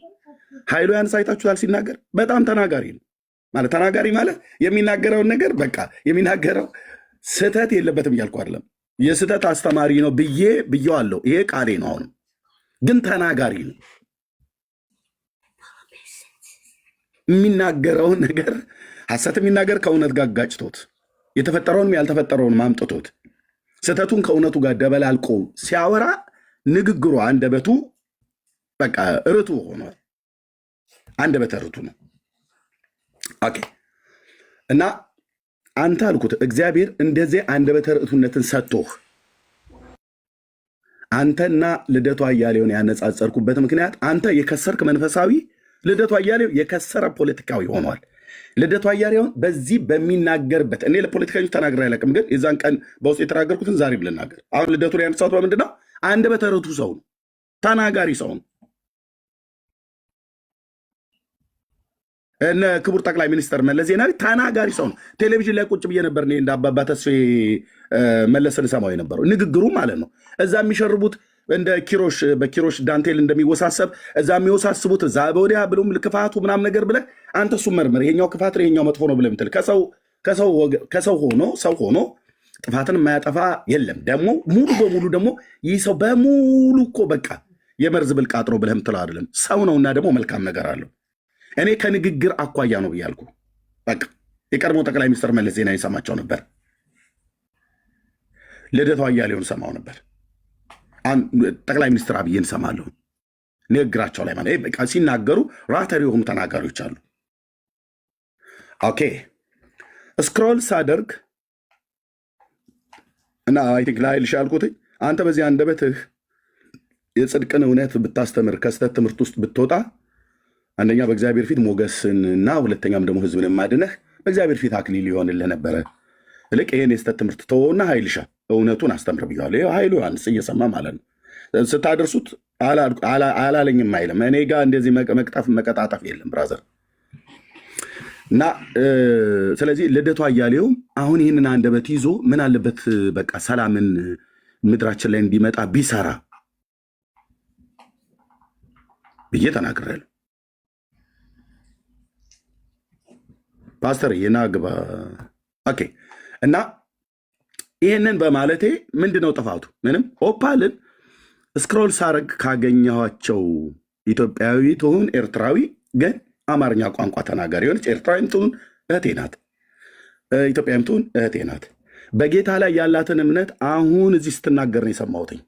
ኃይሉ ያን ሳይታችሁታል። ሲናገር በጣም ተናጋሪ ነው ማለት ተናጋሪ ማለት የሚናገረውን ነገር በቃ የሚናገረው ስህተት የለበትም እያልኩ አይደለም። የስህተት አስተማሪ ነው ብዬዋለሁ። ይሄ ቃሌ ነው። አሁንም ግን ተናጋሪ ነው። የሚናገረውን ነገር ሐሰት የሚናገር ከእውነት ጋር ጋጭቶት የተፈጠረውንም ያልተፈጠረውን ማምጥቶት ስህተቱን ከእውነቱ ጋር ደበላልቆ ሲያወራ ንግግሩ አንደበቱ በቃ ርቱዕ ሆኗል። አንደበተ ርቱዕ ነው። ኦኬ። እና አንተ አልኩት እግዚአብሔር እንደዚህ አንደበተ ርቱዕነትን ሰጥቶህ አንተና ልደቱ አያሌውን ያነጻጸርኩበት ምክንያት አንተ የከሰርክ መንፈሳዊ፣ ልደቱ አያሌው የከሰረ ፖለቲካዊ ሆኗል። ልደቱ አያሌውን በዚህ በሚናገርበት እኔ ለፖለቲከኞች ተናግሬ አላውቅም፣ ግን የዛን ቀን በውስጥ የተናገርኩትን ዛሬ ብልናገር። አሁን ልደቱ ላይ ያነሳሁት በምንድን ነው? አንደበተ ርቱዕ ሰው ነው፣ ተናጋሪ ሰው ነው። እነ ክቡር ጠቅላይ ሚኒስተር መለስ ዜናዊ ተናጋሪ ሰው ነው። ቴሌቪዥን ላይ ቁጭ ብዬ ነበር እንደ አባባ ተስፋዬ መለስን ሰማው የነበረው ንግግሩ ማለት ነው። እዛ የሚሸርቡት እንደ ኪሮሽ በኪሮሽ ዳንቴል እንደሚወሳሰብ እዛ የሚወሳስቡት እዛ በወዲያ ብሎም ክፋቱ ምናም ነገር ብለህ አንተ እሱ መርምር፣ ይሄኛው ክፋት ይሄኛው መጥፎ ነው ብለህ ምትል ከሰው ሆኖ ጥፋትን የማያጠፋ የለም። ደግሞ ሙሉ በሙሉ ደግሞ ይህ ሰው በሙሉ እኮ በቃ የመርዝ ብልቃጥ ነው ብለህ ምትለው አይደለም። ሰው ነውና ደግሞ መልካም ነገር አለው። እኔ ከንግግር አኳያ ነው ብያልኩ። በቃ የቀድሞ ጠቅላይ ሚኒስትር መለስ ዜናዊ ሰማቸው ነበር። ልደቱ አያሌውን ሰማው ነበር። ጠቅላይ ሚኒስትር አብይን ሰማለሁ። ንግግራቸው ላይ ማለት በቃ ሲናገሩ ራተሪ የሆኑ ተናጋሪዎች አሉ። ኦኬ ስክሮል ሳደርግ እና አይ ቲንክ ላይ ልሻልኩት አንተ በዚህ አንደበትህ የጽድቅን እውነት ብታስተምር ከስተት ትምህርት ውስጥ ብትወጣ አንደኛ በእግዚአብሔር ፊት ሞገስን እና ሁለተኛም ደግሞ ህዝብን ማድነህ በእግዚአብሔር ፊት አክሊል ይሆንልህ ነበረ። ልክ ይሄን የስተት ትምህርት ተወውና ኃይልሻ እውነቱን አስተምር ብያለሁ። ይሄ ኃይሉ ዮሐንስ እየሰማ ማለት ነው። ስታደርሱት አላለኝም አይልም። እኔ ጋር እንደዚህ መቀጣጠፍ የለም ብራዘር። እና ስለዚህ ልደቱ አያሌውም አሁን ይህንን አንደበት ይዞ ምን አለበት በቃ ሰላምን ምድራችን ላይ እንዲመጣ ቢሰራ ብዬ ተናግሬያለሁ። ፓስተር የናግባ ኦኬ። እና ይህንን በማለቴ ምንድነው ጥፋቱ? ምንም። ኦፓልን ስክሮል ሳረግ ካገኘኋቸው ኢትዮጵያዊ ትሁን ኤርትራዊ ግን አማርኛ ቋንቋ ተናጋሪ የሆነች ኤርትራዊም ትሁን እህቴ ናት፣ ኢትዮጵያዊም ትሁን እህቴ ናት። በጌታ ላይ ያላትን እምነት አሁን እዚህ ስትናገር ነው የሰማሁትኝ።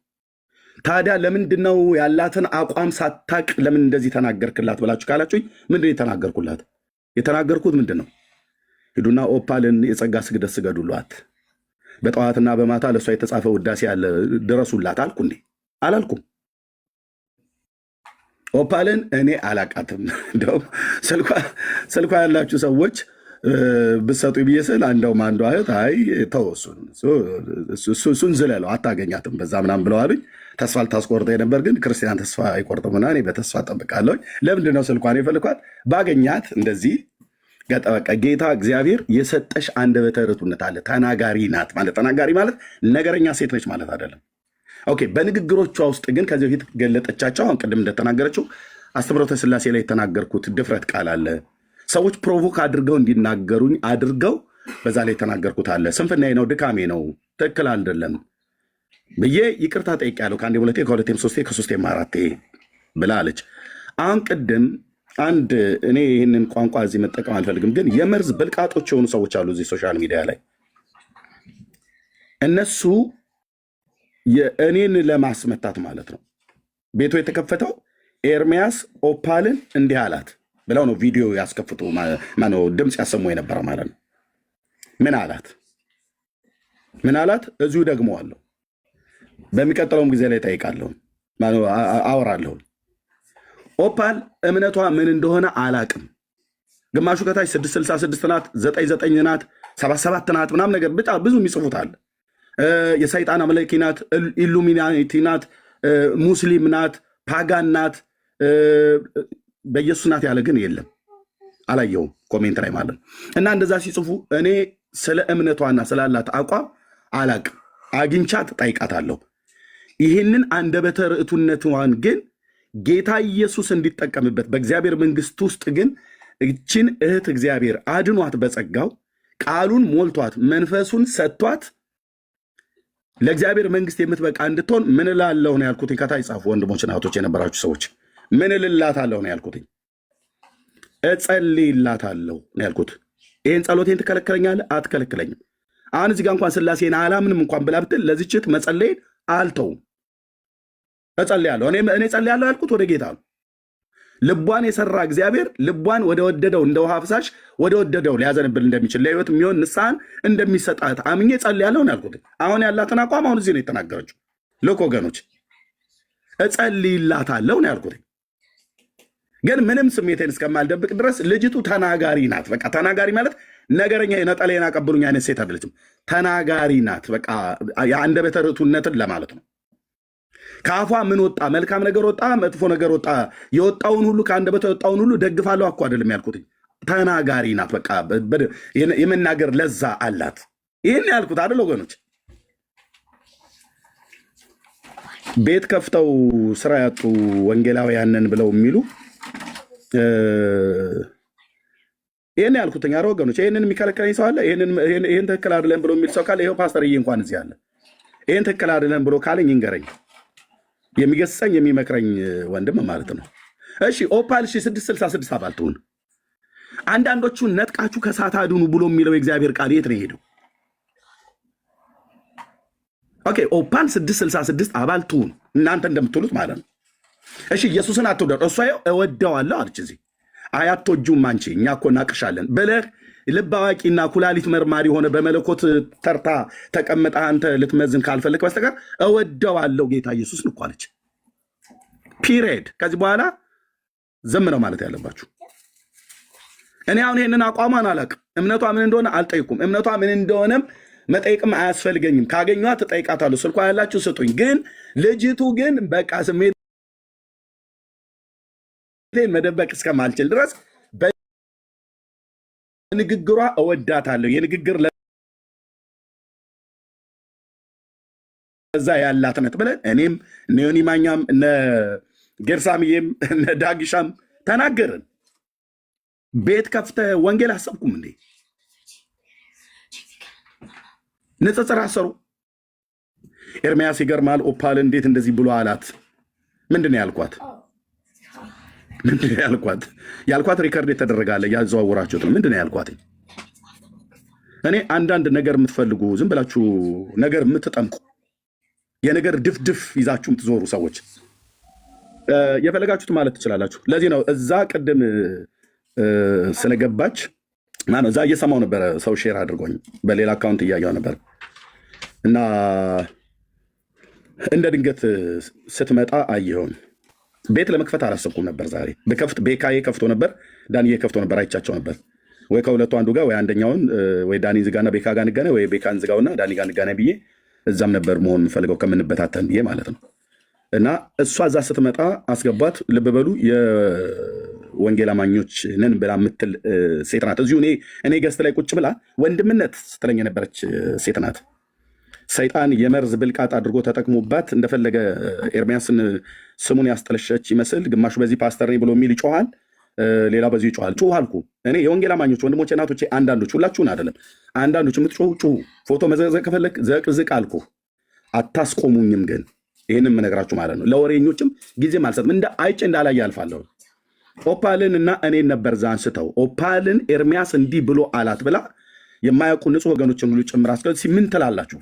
ታዲያ ለምንድነው ያላትን አቋም ሳታቅ ለምን እንደዚህ ተናገርክላት ብላችሁ ካላችሁኝ ምንድን የተናገርኩላት? የተናገርኩት ምንድን ነው? ሂዱና ኦፓልን የጸጋ ስግደት ስገዱላት፣ በጠዋትና በማታ ለእሷ የተጻፈ ውዳሴ ያለ ድረሱላት አልኩ እንዴ? አላልኩም። ኦፓልን እኔ አላቃትም። እንደውም ስልኳ ያላችሁ ሰዎች ብሰጡ ብዬ ስል እንደውም አንዷ እህት አይ ተው እሱን ዝለለው አታገኛትም በዛ ምናምን ብለዋልኝ። ተስፋ ልታስቆርጠ ነበር፣ ግን ክርስቲያን ተስፋ አይቆርጥምና እኔ በተስፋ ጠብቃለሁ። ለምንድን ነው ስልኳን የፈልኳት? ባገኛት እንደዚህ በቃ ጌታ እግዚአብሔር የሰጠሽ አንደበተ ርቱዕነት አለ። ተናጋሪ ናት ማለት ተናጋሪ ማለት ነገረኛ ሴት ነች ማለት አይደለም። ኦኬ። በንግግሮቿ ውስጥ ግን ከዚህ በፊት ገለጠቻቸው። አሁን ቅድም እንደተናገረችው አስተምህሮተ ሥላሴ ላይ የተናገርኩት ድፍረት ቃል አለ። ሰዎች ፕሮቮክ አድርገው እንዲናገሩኝ አድርገው በዛ ላይ የተናገርኩት አለ። ስንፍናዬ ነው፣ ድካሜ ነው፣ ትክክል አይደለም ብዬ ይቅርታ ጠይቄያለሁ። ከአንዴ ሁለቴ፣ ከሁለቴም ሶስቴ፣ ከሶስቴም አራቴ ብላ አለች። አሁን ቅድም አንድ እኔ ይህንን ቋንቋ እዚህ መጠቀም አልፈልግም፣ ግን የመርዝ ብልቃጦች የሆኑ ሰዎች አሉ እዚህ ሶሻል ሚዲያ ላይ። እነሱ የእኔን ለማስመታት ማለት ነው ቤቱ የተከፈተው ኤርሚያስ ኦፓልን እንዲህ አላት ብለው ነው ቪዲዮ ያስከፍቱ ማነው ድምፅ ያሰሙ የነበረ ማለት ነው። ምን አላት? ምን አላት? እዚሁ ደግመዋለሁ፣ በሚቀጥለውም ጊዜ ላይ ጠይቃለሁ፣ አወራለሁ። ኦፓል እምነቷ ምን እንደሆነ አላቅም። ግማሹ ከታች 666 ናት፣ 99 ናት፣ 77 ናት ምናምን ነገር ብቻ ብዙ የሚጽፉት አለ። የሰይጣን አምላኪ ናት፣ ኢሉሚናቲ ናት፣ ሙስሊም ናት፣ ፓጋን ናት፣ በኢየሱስ ናት ያለ ግን የለም። አላየውም ኮሜንት ላይ ማለት ነው። እና እንደዛ ሲጽፉ እኔ ስለ እምነቷና ስላላት አቋም አላቅም። አግኝቻት ጠይቃታለሁ። ይህንን አንደበተ ርቱዕነቷን ግን ጌታ ኢየሱስ እንዲጠቀምበት በእግዚአብሔር መንግስት ውስጥ ግን እችን እህት እግዚአብሔር አድኗት በጸጋው ቃሉን ሞልቷት መንፈሱን ሰጥቷት ለእግዚአብሔር መንግስት የምትበቃ እንድትሆን ምን እላለሁ ነው ያልኩት። ከታች ጻፉ ወንድሞችና እህቶች የነበራችሁ ሰዎች ምን እልላታለሁ ነው ያልኩት። እጸልይላታለሁ ነው ያልኩት። ይህን ጸሎቴን ትከለክለኛለህ? አትከለክለኝም። አሁን እዚህ ጋር እንኳን ስላሴን አላምንም እንኳን ብላ ብትል ለዚችት መጸለይን አልተውም። እጸልያለሁ። እኔ እጸልያለሁ ያልኩት ወደ ጌታ ነው። ልቧን የሰራ እግዚአብሔር ልቧን ወደ ወደደው እንደ ውሃ ፍሳሽ ወደ ወደደው ሊያዘንብል እንደሚችል ለህይወት የሚሆን ንስሐን እንደሚሰጣት አምኜ እጸልያለሁ ነው ያልኩት። አሁን ያላትን አቋም አሁን እዚህ ነው የተናገረችው። ልክ ወገኖች እጸልይላታለሁ ነው ያልኩት። ግን ምንም ስሜቴን እስከማልደብቅ ድረስ ልጅቱ ተናጋሪ ናት። በቃ ተናጋሪ ማለት ነገረኛ የነጠሌን አቀብሉኝ አይነት ሴት አይደለችም። ተናጋሪ ናት። በቃ የአንደበተ ርቱዕነትን ለማለት ነው። ከአፏ ምን ወጣ? መልካም ነገር ወጣ፣ መጥፎ ነገር ወጣ፣ የወጣውን ሁሉ ከአንደበቷ የወጣውን ሁሉ ደግፋለሁ እኮ አይደለም ያልኩት። ተናጋሪ ናት። በቃ የመናገር ለዛ አላት። ይህን ያልኩት አይደል ወገኖች? ቤት ከፍተው ስራ ያጡ ወንጌላውያንን ብለው የሚሉ ይህን ያልኩትኝ አረ ወገኖች፣ ይህንን የሚከለከለኝ ሰው አለ? ይህን ትክክል አይደለም ብሎ የሚል ሰው ካለ ይኸው ፓስተርዬ እንኳን እዚህ አለ። ይህን ትክክል አይደለም ብሎ ካለኝ ይንገረኝ፣ የሚገስጸኝ የሚመክረኝ ወንድም ማለት ነው። እሺ ኦፓል 666 አባል ትሁን። አንዳንዶቹን ነጥቃችሁ ከእሳት አድኑ ብሎ የሚለው የእግዚአብሔር ቃል የት ነው የሄደው? ኦኬ ኦፓል 666 አባል ትሁን እናንተ እንደምትሉት ማለት ነው። እሺ ኢየሱስን አትውደድ፣ እሷ እወደዋለሁ አለች። እዚህ አያቶጁም አንቺ እኛ እኮ እናቅሻለን ብለህ ልብ አዋቂና ኩላሊት መርማሪ ሆነ በመለኮት ተርታ ተቀምጣ አንተ ልትመዝን ካልፈለግ በስተቀር እወደዋለሁ ጌታ ኢየሱስን እኮ አለች። ፒሪየድ። ከዚህ በኋላ ዝም ነው ማለት ያለባችሁ። እኔ አሁን ይህንን አቋሟን አላውቅም። እምነቷ ምን እንደሆነ አልጠይቁም። እምነቷ ምን እንደሆነም መጠየቅም አያስፈልገኝም። ካገኟት እጠይቃታለሁ። ስልኳ ያላችሁ ስጡኝ። ግን ልጅቱ ግን በቃ ስሜት መደበቅ እስከማልችል ድረስ በንግግሯ እወዳታለሁ። የንግግር ለዛ ያላት ነት ብለን እኔም እነ ዮኒ ማኛም እነ ጌርሳምዬም እነ ዳጊሻም ተናገርን። ቤት ከፍተ ወንጌል አሰብኩም እንዴ? ንጽጽር አሰሩ። ኤርሚያስ ይገርማል። ኦፓል እንዴት እንደዚህ ብሎ አላት? ምንድን ነው ያልኳት? ያልኳት ሪከርድ የተደረጋለ ያዘዋውራችሁት ነው። ምንድን ነው ያልኳት? እኔ አንዳንድ ነገር የምትፈልጉ ዝም ብላችሁ ነገር የምትጠምቁ የነገር ድፍድፍ ይዛችሁ የምትዞሩ ሰዎች የፈለጋችሁት ማለት ትችላላችሁ። ለዚህ ነው እዛ ቅድም ስለገባች ማነው እዛ እየሰማው ነበረ። ሰው ሼር አድርጎኝ በሌላ አካውንት እያየው ነበር እና እንደ ድንገት ስትመጣ አየውን። ቤት ለመክፈት አላሰብኩም ነበር። ዛሬ በከፍት ቤካዬ ከፍቶ ነበር፣ ዳንዬ ከፍቶ ነበር። አይቻቸው ነበር ወይ ከሁለቱ አንዱ ጋር ወይ አንደኛውን ወይ ዳኒ ዝጋና ቤካ ጋር እንገናኝ ወይ ቤካን ዝጋውና ዳኒ ጋር እንገናኝ ብዬ እዛም ነበር መሆን የምፈልገው ከምንበታተን ብዬ ማለት ነው። እና እሷ እዛ ስትመጣ አስገባት። ልብ በሉ የወንጌል አማኞች ነን ብላ የምትል ሴት ናት። እዚሁ እኔ ገስት ላይ ቁጭ ብላ ወንድምነት ስትለኝ የነበረች ሴት ናት። ሰይጣን የመርዝ ብልቃጥ አድርጎ ተጠቅሞባት እንደፈለገ ኤርሚያስን ስሙን ያስጠለሸች ይመስል ግማሹ በዚህ ፓስተር ነኝ ብሎ የሚል ይጮሃል፣ ሌላ በዚህ ይጮሃል። ጩሁ አልኩ እኔ የወንጌል አማኞች ወንድሞቼ እናቶቼ፣ አንዳንዶች ሁላችሁን አይደለም፣ አንዳንዶች የምትጮሁ ጩሁ። ፎቶ መዘቅዘቅ ከፈለግ ዘቅዝቅ አልኩ። አታስቆሙኝም ግን ይህንን የምነግራችሁ ማለት ነው። ለወሬኞችም ጊዜም አልሰጥም። አይቼ እንዳላየ አልፋለሁ። ኦፓልን እና እኔን ነበር ዛ አንስተው ኦፓልን ኤርሚያስ እንዲህ ብሎ አላት ብላ የማያውቁ ንጹህ ወገኖችን ሁሉ ጭምር አስገድ ምን ትላላችሁ?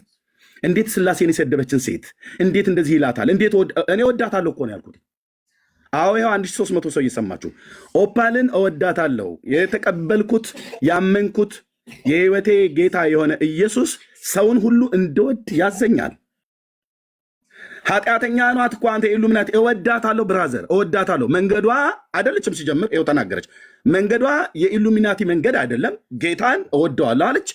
እንዴት ስላሴን የሰደበችን ሴት እንዴት እንደዚህ ይላታል? እንዴት እኔ ወዳታለሁ እኮ ነው ያልኩት። አዎ ይኸው 1300 ሰው እየሰማችሁ ኦፓልን እወዳታለሁ። የተቀበልኩት ያመንኩት የህይወቴ ጌታ የሆነ ኢየሱስ ሰውን ሁሉ እንደወድ ያዘኛል። ኃጢአተኛ ናት እኮ አንተ ኢሉሚናቲ። እወዳታለሁ ብራዘር፣ እወዳታለሁ። መንገዷ አይደለችም ሲጀምር ይኸው ተናገረች። መንገዷ የኢሉሚናቲ መንገድ አይደለም። ጌታን እወደዋለሁ አለች።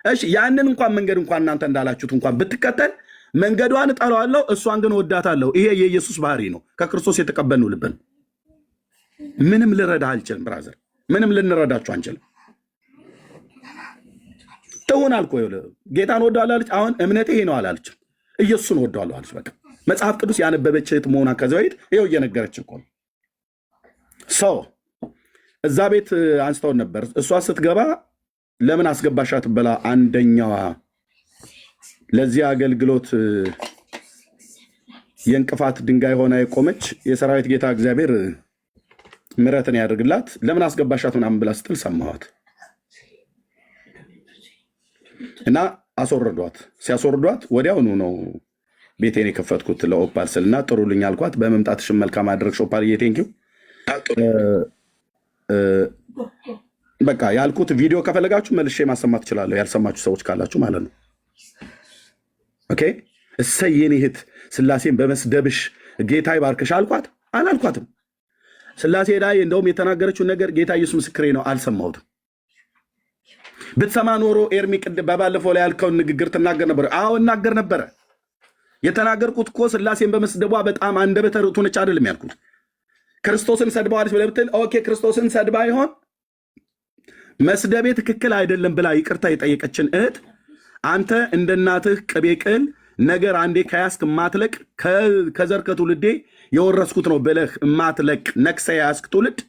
እሺ ያንን እንኳን መንገድ እንኳን እናንተ እንዳላችሁት እንኳን ብትከተል መንገዷን እጠላዋለሁ፣ እሷን ግን እወዳታለሁ። ይሄ የኢየሱስ ባህሪ ነው። ከክርስቶስ የተቀበልነው ልብን ምንም ልረዳ አልችልም ብራዘር፣ ምንም ልንረዳችሁ አንችልም። ትሁን አልኩ። ጌታን እወደዋለሁ አለች። አሁን እምነቴ ይሄ ነው አላለችም። ኢየሱስን እወደዋለሁ አለች። በቃ መጽሐፍ ቅዱስ ያነበበች እህት መሆኗን ከዚያ በፊት ይኸው እየነገረች እኮ ነው። ሰው እዛ ቤት አንስተውን ነበር። እሷ ስትገባ ለምን አስገባሻት ብላ አንደኛዋ ለዚህ አገልግሎት የእንቅፋት ድንጋይ ሆና የቆመች የሰራዊት ጌታ እግዚአብሔር ምሕረትን ያደርግላት ለምን አስገባሻት ምናምን ብላ ስትል ሰማኋት እና አስወርዷት። ሲያስወርዷት ወዲያውኑ ነው ቤቴን የከፈትኩት ለኦፓል ስልና ጥሩልኝ አልኳት። በመምጣትሽም መልካም አድረግሽ ኦፓል፣ ቴንኪው። በቃ ያልኩት ቪዲዮ ከፈለጋችሁ መልሼ ማሰማት ትችላለሁ፣ ያልሰማችሁ ሰዎች ካላችሁ ማለት ነው። ኦኬ እሰይ የኔ እህት ስላሴን በመስደብሽ ጌታ ይባርክሽ አልኳት? አላልኳትም። ስላሴ ላይ እንደውም የተናገረችውን ነገር ጌታ ኢየሱስ ምስክሬ ነው አልሰማሁትም። ብትሰማ ኖሮ ኤርሚ ቅድም በባለፈው ላይ ያልከውን ንግግር ትናገር ነበር። አዎ እናገር ነበረ። የተናገርኩት እኮ ስላሴን በመስደቧ በጣም አንደበተ ርቱዕ ነች አይደለም ያልኩት። ክርስቶስን ሰድባዋለች ብለህ ብትል ኦኬ ክርስቶስን ሰድባ ይሆን መስደቤ ትክክል አይደለም ብላ ይቅርታ የጠየቀችን እህት አንተ እንደ እናትህ ቅቤ ቅል ነገር አንዴ ከያዝክ ማትለቅ ከዘር ከትውልዴ የወረስኩት ነው ብለህ ማትለቅ ነክሰ ያዝክ ትውልድ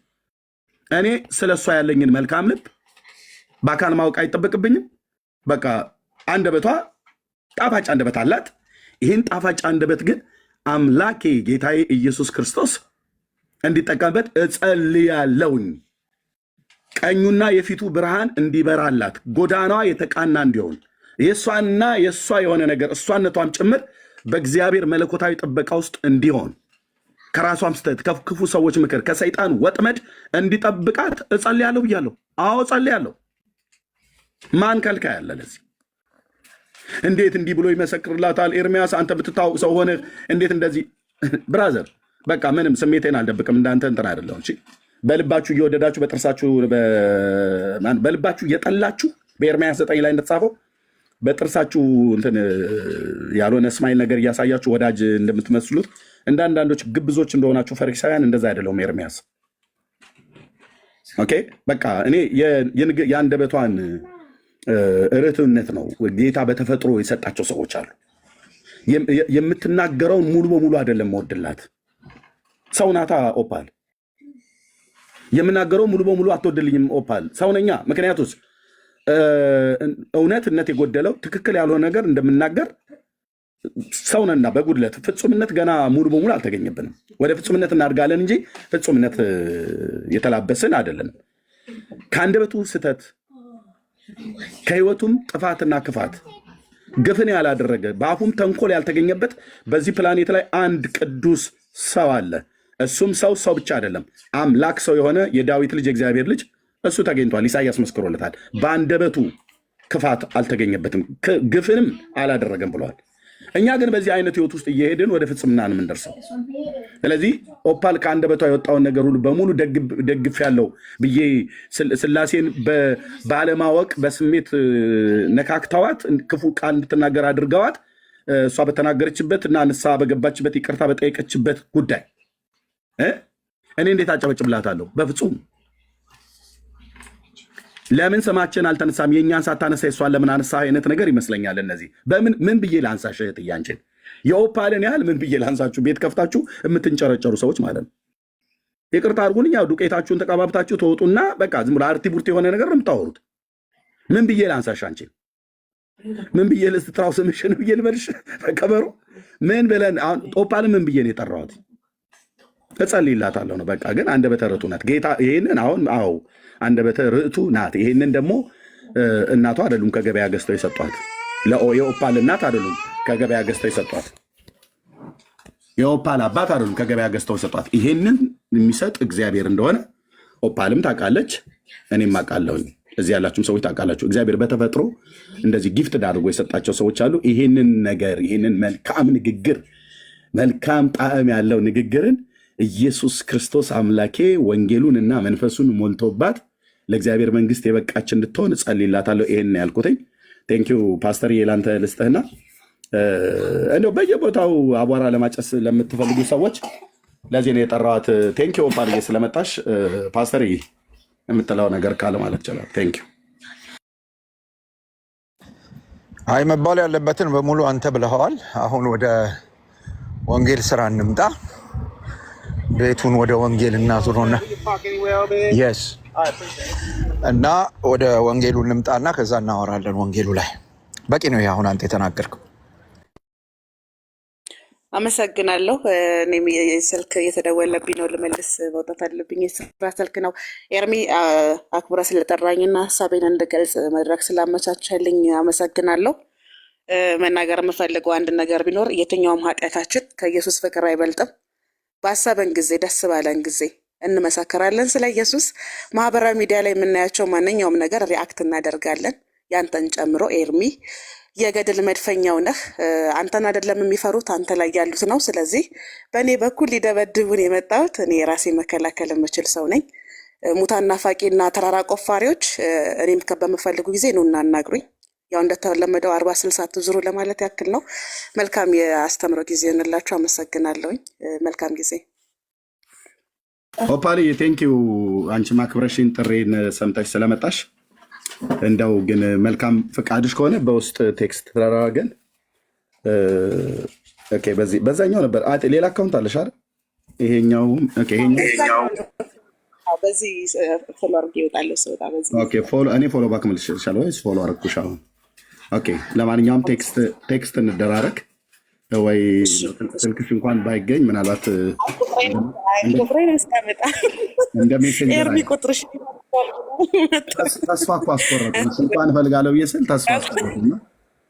እኔ ስለ እሷ ያለኝን መልካም ልብ በአካል ማወቅ አይጠበቅብኝም። በቃ አንደበቷ ጣፋጭ አንደበት አላት። ይህን ጣፋጭ አንደበት ግን አምላኬ ጌታዬ ኢየሱስ ክርስቶስ እንዲጠቀምበት እጸልያለሁኝ። ቀኙና የፊቱ ብርሃን እንዲበራላት፣ ጎዳናዋ የተቃና እንዲሆን፣ የእሷና የእሷ የሆነ ነገር እሷነቷም ጭምር በእግዚአብሔር መለኮታዊ ጥበቃ ውስጥ እንዲሆን፣ ከራሷም ስተት፣ ከክፉ ሰዎች ምክር፣ ከሰይጣን ወጥመድ እንዲጠብቃት እጸልያለሁ ብያለሁ። አዎ እጸልያለሁ። ማን ከልካ ያለ? ለዚህ እንዴት እንዲህ ብሎ ይመሰክርላታል? ኤርሚያስ አንተ ብትታወቅ ሰው ሆነ እንዴት እንደዚህ? ብራዘር በቃ ምንም ስሜቴን አልደብቅም። እንዳንተ እንትን አይደለሁም። እሺ በልባችሁ እየወደዳችሁ በልባችሁ እየጠላችሁ በኤርሚያስ 9 ላይ እንደተጻፈው በጥርሳችሁ እንትን ያልሆነ እስማኤል ነገር እያሳያችሁ ወዳጅ እንደምትመስሉት እንደ አንዳንዶች ግብዞች እንደሆናችሁ ፈሪሳውያን እንደዛ አይደለሁም ኤርሚያስ። ኦኬ በቃ እኔ የአንደበቷን ርትዕነት ነው ጌታ በተፈጥሮ የሰጣቸው ሰዎች አሉ። የምትናገረውን ሙሉ በሙሉ አይደለም መወድላት። ሰው ናታ ኦፓል። የምናገረው ሙሉ በሙሉ አትወድልኝም ኦፓል። ሰው ነኛ። ምክንያቱስ እውነትነት የጎደለው ትክክል ያልሆነ ነገር እንደምናገር ሰውነና በጉድለት ፍጹምነት ገና ሙሉ በሙሉ አልተገኘብንም። ወደ ፍጹምነት እናድጋለን እንጂ ፍጹምነት የተላበስን አይደለንም። ከአንደበቱ ስተት ከህይወቱም ጥፋትና ክፋት ግፍን ያላደረገ በአፉም ተንኮል ያልተገኘበት በዚህ ፕላኔት ላይ አንድ ቅዱስ ሰው አለ። እሱም ሰው ብቻ አይደለም፣ አምላክ ሰው የሆነ የዳዊት ልጅ የእግዚአብሔር ልጅ እሱ ተገኝቷል። ኢሳይያስ መስክሮለታል። በአንደበቱ ክፋት አልተገኘበትም፣ ግፍንም አላደረገም ብለዋል። እኛ ግን በዚህ አይነት ህይወት ውስጥ እየሄድን ወደ ፍጽምና ነው የምንደርሰው። ስለዚህ ኦፓል ከአንደበቷ የወጣውን ነገር ሁሉ በሙሉ ደግፍ ያለው ብዬ ስላሴን ባለማወቅ በስሜት ነካክተዋት ክፉ ቃል እንድትናገር አድርገዋት እሷ በተናገረችበት እና ንስሐ በገባችበት ይቅርታ በጠየቀችበት ጉዳይ እኔ እንዴት አጨበጭብላታለሁ? በፍጹም። ለምን ስማችን አልተነሳም? የእኛን ሳታነሳ የሷን ለምን አነሳ አይነት ነገር ይመስለኛል። እነዚህ ምን ብዬ ላንሳሽ? እህትዬ የኦፓልን ያህል ምን ብዬ ላንሳችሁ? ቤት ከፍታችሁ የምትንጨረጨሩ ሰዎች ማለት ነው። ይቅርታ አድርጉን። ያው ዱቄታችሁን ተቀባብታችሁ ተወጡና በቃ ዝም ብሎ አርቲ ቡርት የሆነ ነገር ነው የምታወሩት። ምን ብዬ ላንሳሽ? አንቺን ምን ብዬ ልስትራው? ስምሽን ብዬ ልበልሽ? ከበሮ ምን ብለን አሁን ኦፓልን ምን ብዬ ነው የጠራኋት? እጸልይላታለሁ ነው በቃ። ግን አንደበተ ርቱዕ ናት ጌታ። ይሄንን አሁን አንደበተ ርቱዕ ናት። ይሄንን ደግሞ እናቷ አይደሉም ከገበያ ገዝተው የሰጧት። የኦፓል እናት አይደሉም ከገበያ ገዝተው የሰጧት። የኦፓል አባት አይደሉም ከገበያ ገዝተው የሰጧት። ይሄንን የሚሰጥ እግዚአብሔር እንደሆነ ኦፓልም ታውቃለች፣ እኔም አውቃለሁኝ። እዚህ ያላችሁም ሰዎች ታውቃላችሁ። እግዚአብሔር በተፈጥሮ እንደዚህ ጊፍት አድርጎ የሰጣቸው ሰዎች አሉ። ይሄንን ነገር ይሄንን መልካም ንግግር፣ መልካም ጣዕም ያለው ንግግርን ኢየሱስ ክርስቶስ አምላኬ ወንጌሉን እና መንፈሱን ሞልቶባት ለእግዚአብሔር መንግስት የበቃች እንድትሆን እጸልይላታለሁ። ይሄን ያልኩትኝ። ቴንኪዩ ፓስተር፣ የላንተ ልስጥህና እንደው በየቦታው አቧራ ለማጨስ ለምትፈልጉ ሰዎች ለዚህ ነው የጠራኋት። ቴንኪዩ ፓርዬ ስለመጣሽ። ፓስተር የምትለው ነገር ካለ ማለት ይችላል። ቴንኪዩ። አይ መባል ያለበትን በሙሉ አንተ ብለኸዋል። አሁን ወደ ወንጌል ስራ እንምጣ። ቤቱን ወደ ወንጌል እናዙሮና የስ እና ወደ ወንጌሉ እንምጣና ከዛ እናወራለን። ወንጌሉ ላይ በቂ ነው አሁን አንተ የተናገርከው። አመሰግናለሁ። እኔም ስልክ እየተደወለብኝ ነው፣ ልመልስ መውጣት አለብኝ። የስራ ስልክ ነው። ኤርሚ አክብረ ስለጠራኝና ሀሳቤን እንድገልጽ መድረክ ስላመቻቸልኝ አመሰግናለሁ። መናገር የምፈልገው አንድ ነገር ቢኖር የትኛውም ኃጢአታችን ከኢየሱስ ፍቅር አይበልጥም። ባሰበን ጊዜ ደስ ባለን ጊዜ እንመሰክራለን ስለ ኢየሱስ። ማህበራዊ ሚዲያ ላይ የምናያቸው ማንኛውም ነገር ሪአክት እናደርጋለን። ያንተን ጨምሮ ኤርሚ የገድል መድፈኛው ነህ። አንተን አይደለም የሚፈሩት አንተ ላይ ያሉት ነው። ስለዚህ በእኔ በኩል ሊደበድቡን የመጣሁት እኔ ራሴ መከላከል የምችል ሰው ነኝ። ሙታን ናፋቂና ተራራ ቆፋሪዎች እኔም በምፈልጉ ጊዜ ነው እናናግሩኝ። ያው እንደተለመደው 40-60 ትዙሩ ለማለት ያክል ነው። መልካም የአስተምሮ ጊዜ ይሆንላችሁ። አመሰግናለሁኝ። መልካም ጊዜ። ኦፓሊ ቴንኪዩ። አንቺ ማክብረሽን ጥሬን ሰምተሽ ስለመጣሽ እንደው ግን መልካም ፈቃድሽ ከሆነ በውስጥ ቴክስት ተደራረገን። ኦኬ በዛኛው ነበር ሌላ አካውንት አለሽ አይደል? ይሄኛው በዚህ ፎሎ አድርጌ እወጣለሁ። ስወጣ በዚህ ኦኬ ፎሎ እኔ ፎሎ ባክ መልሼልሻለሁ ወይስ ፎሎ አደረኩሽ አሁን? ኦኬ ለማንኛውም ቴክስት እንደራረግ ወይ ስልክሽ እንኳን ባይገኝ ምናልባት ቁጥሬን ያስቀምጣ እንደ ሜሴንጀር ኤርሚ ቁጥርሽ ተስፋ እኮ አስቆረጥኩ። ስልኳን እፈልጋለሁ ብዬ ስል ተስፋ አስቆረጥኩና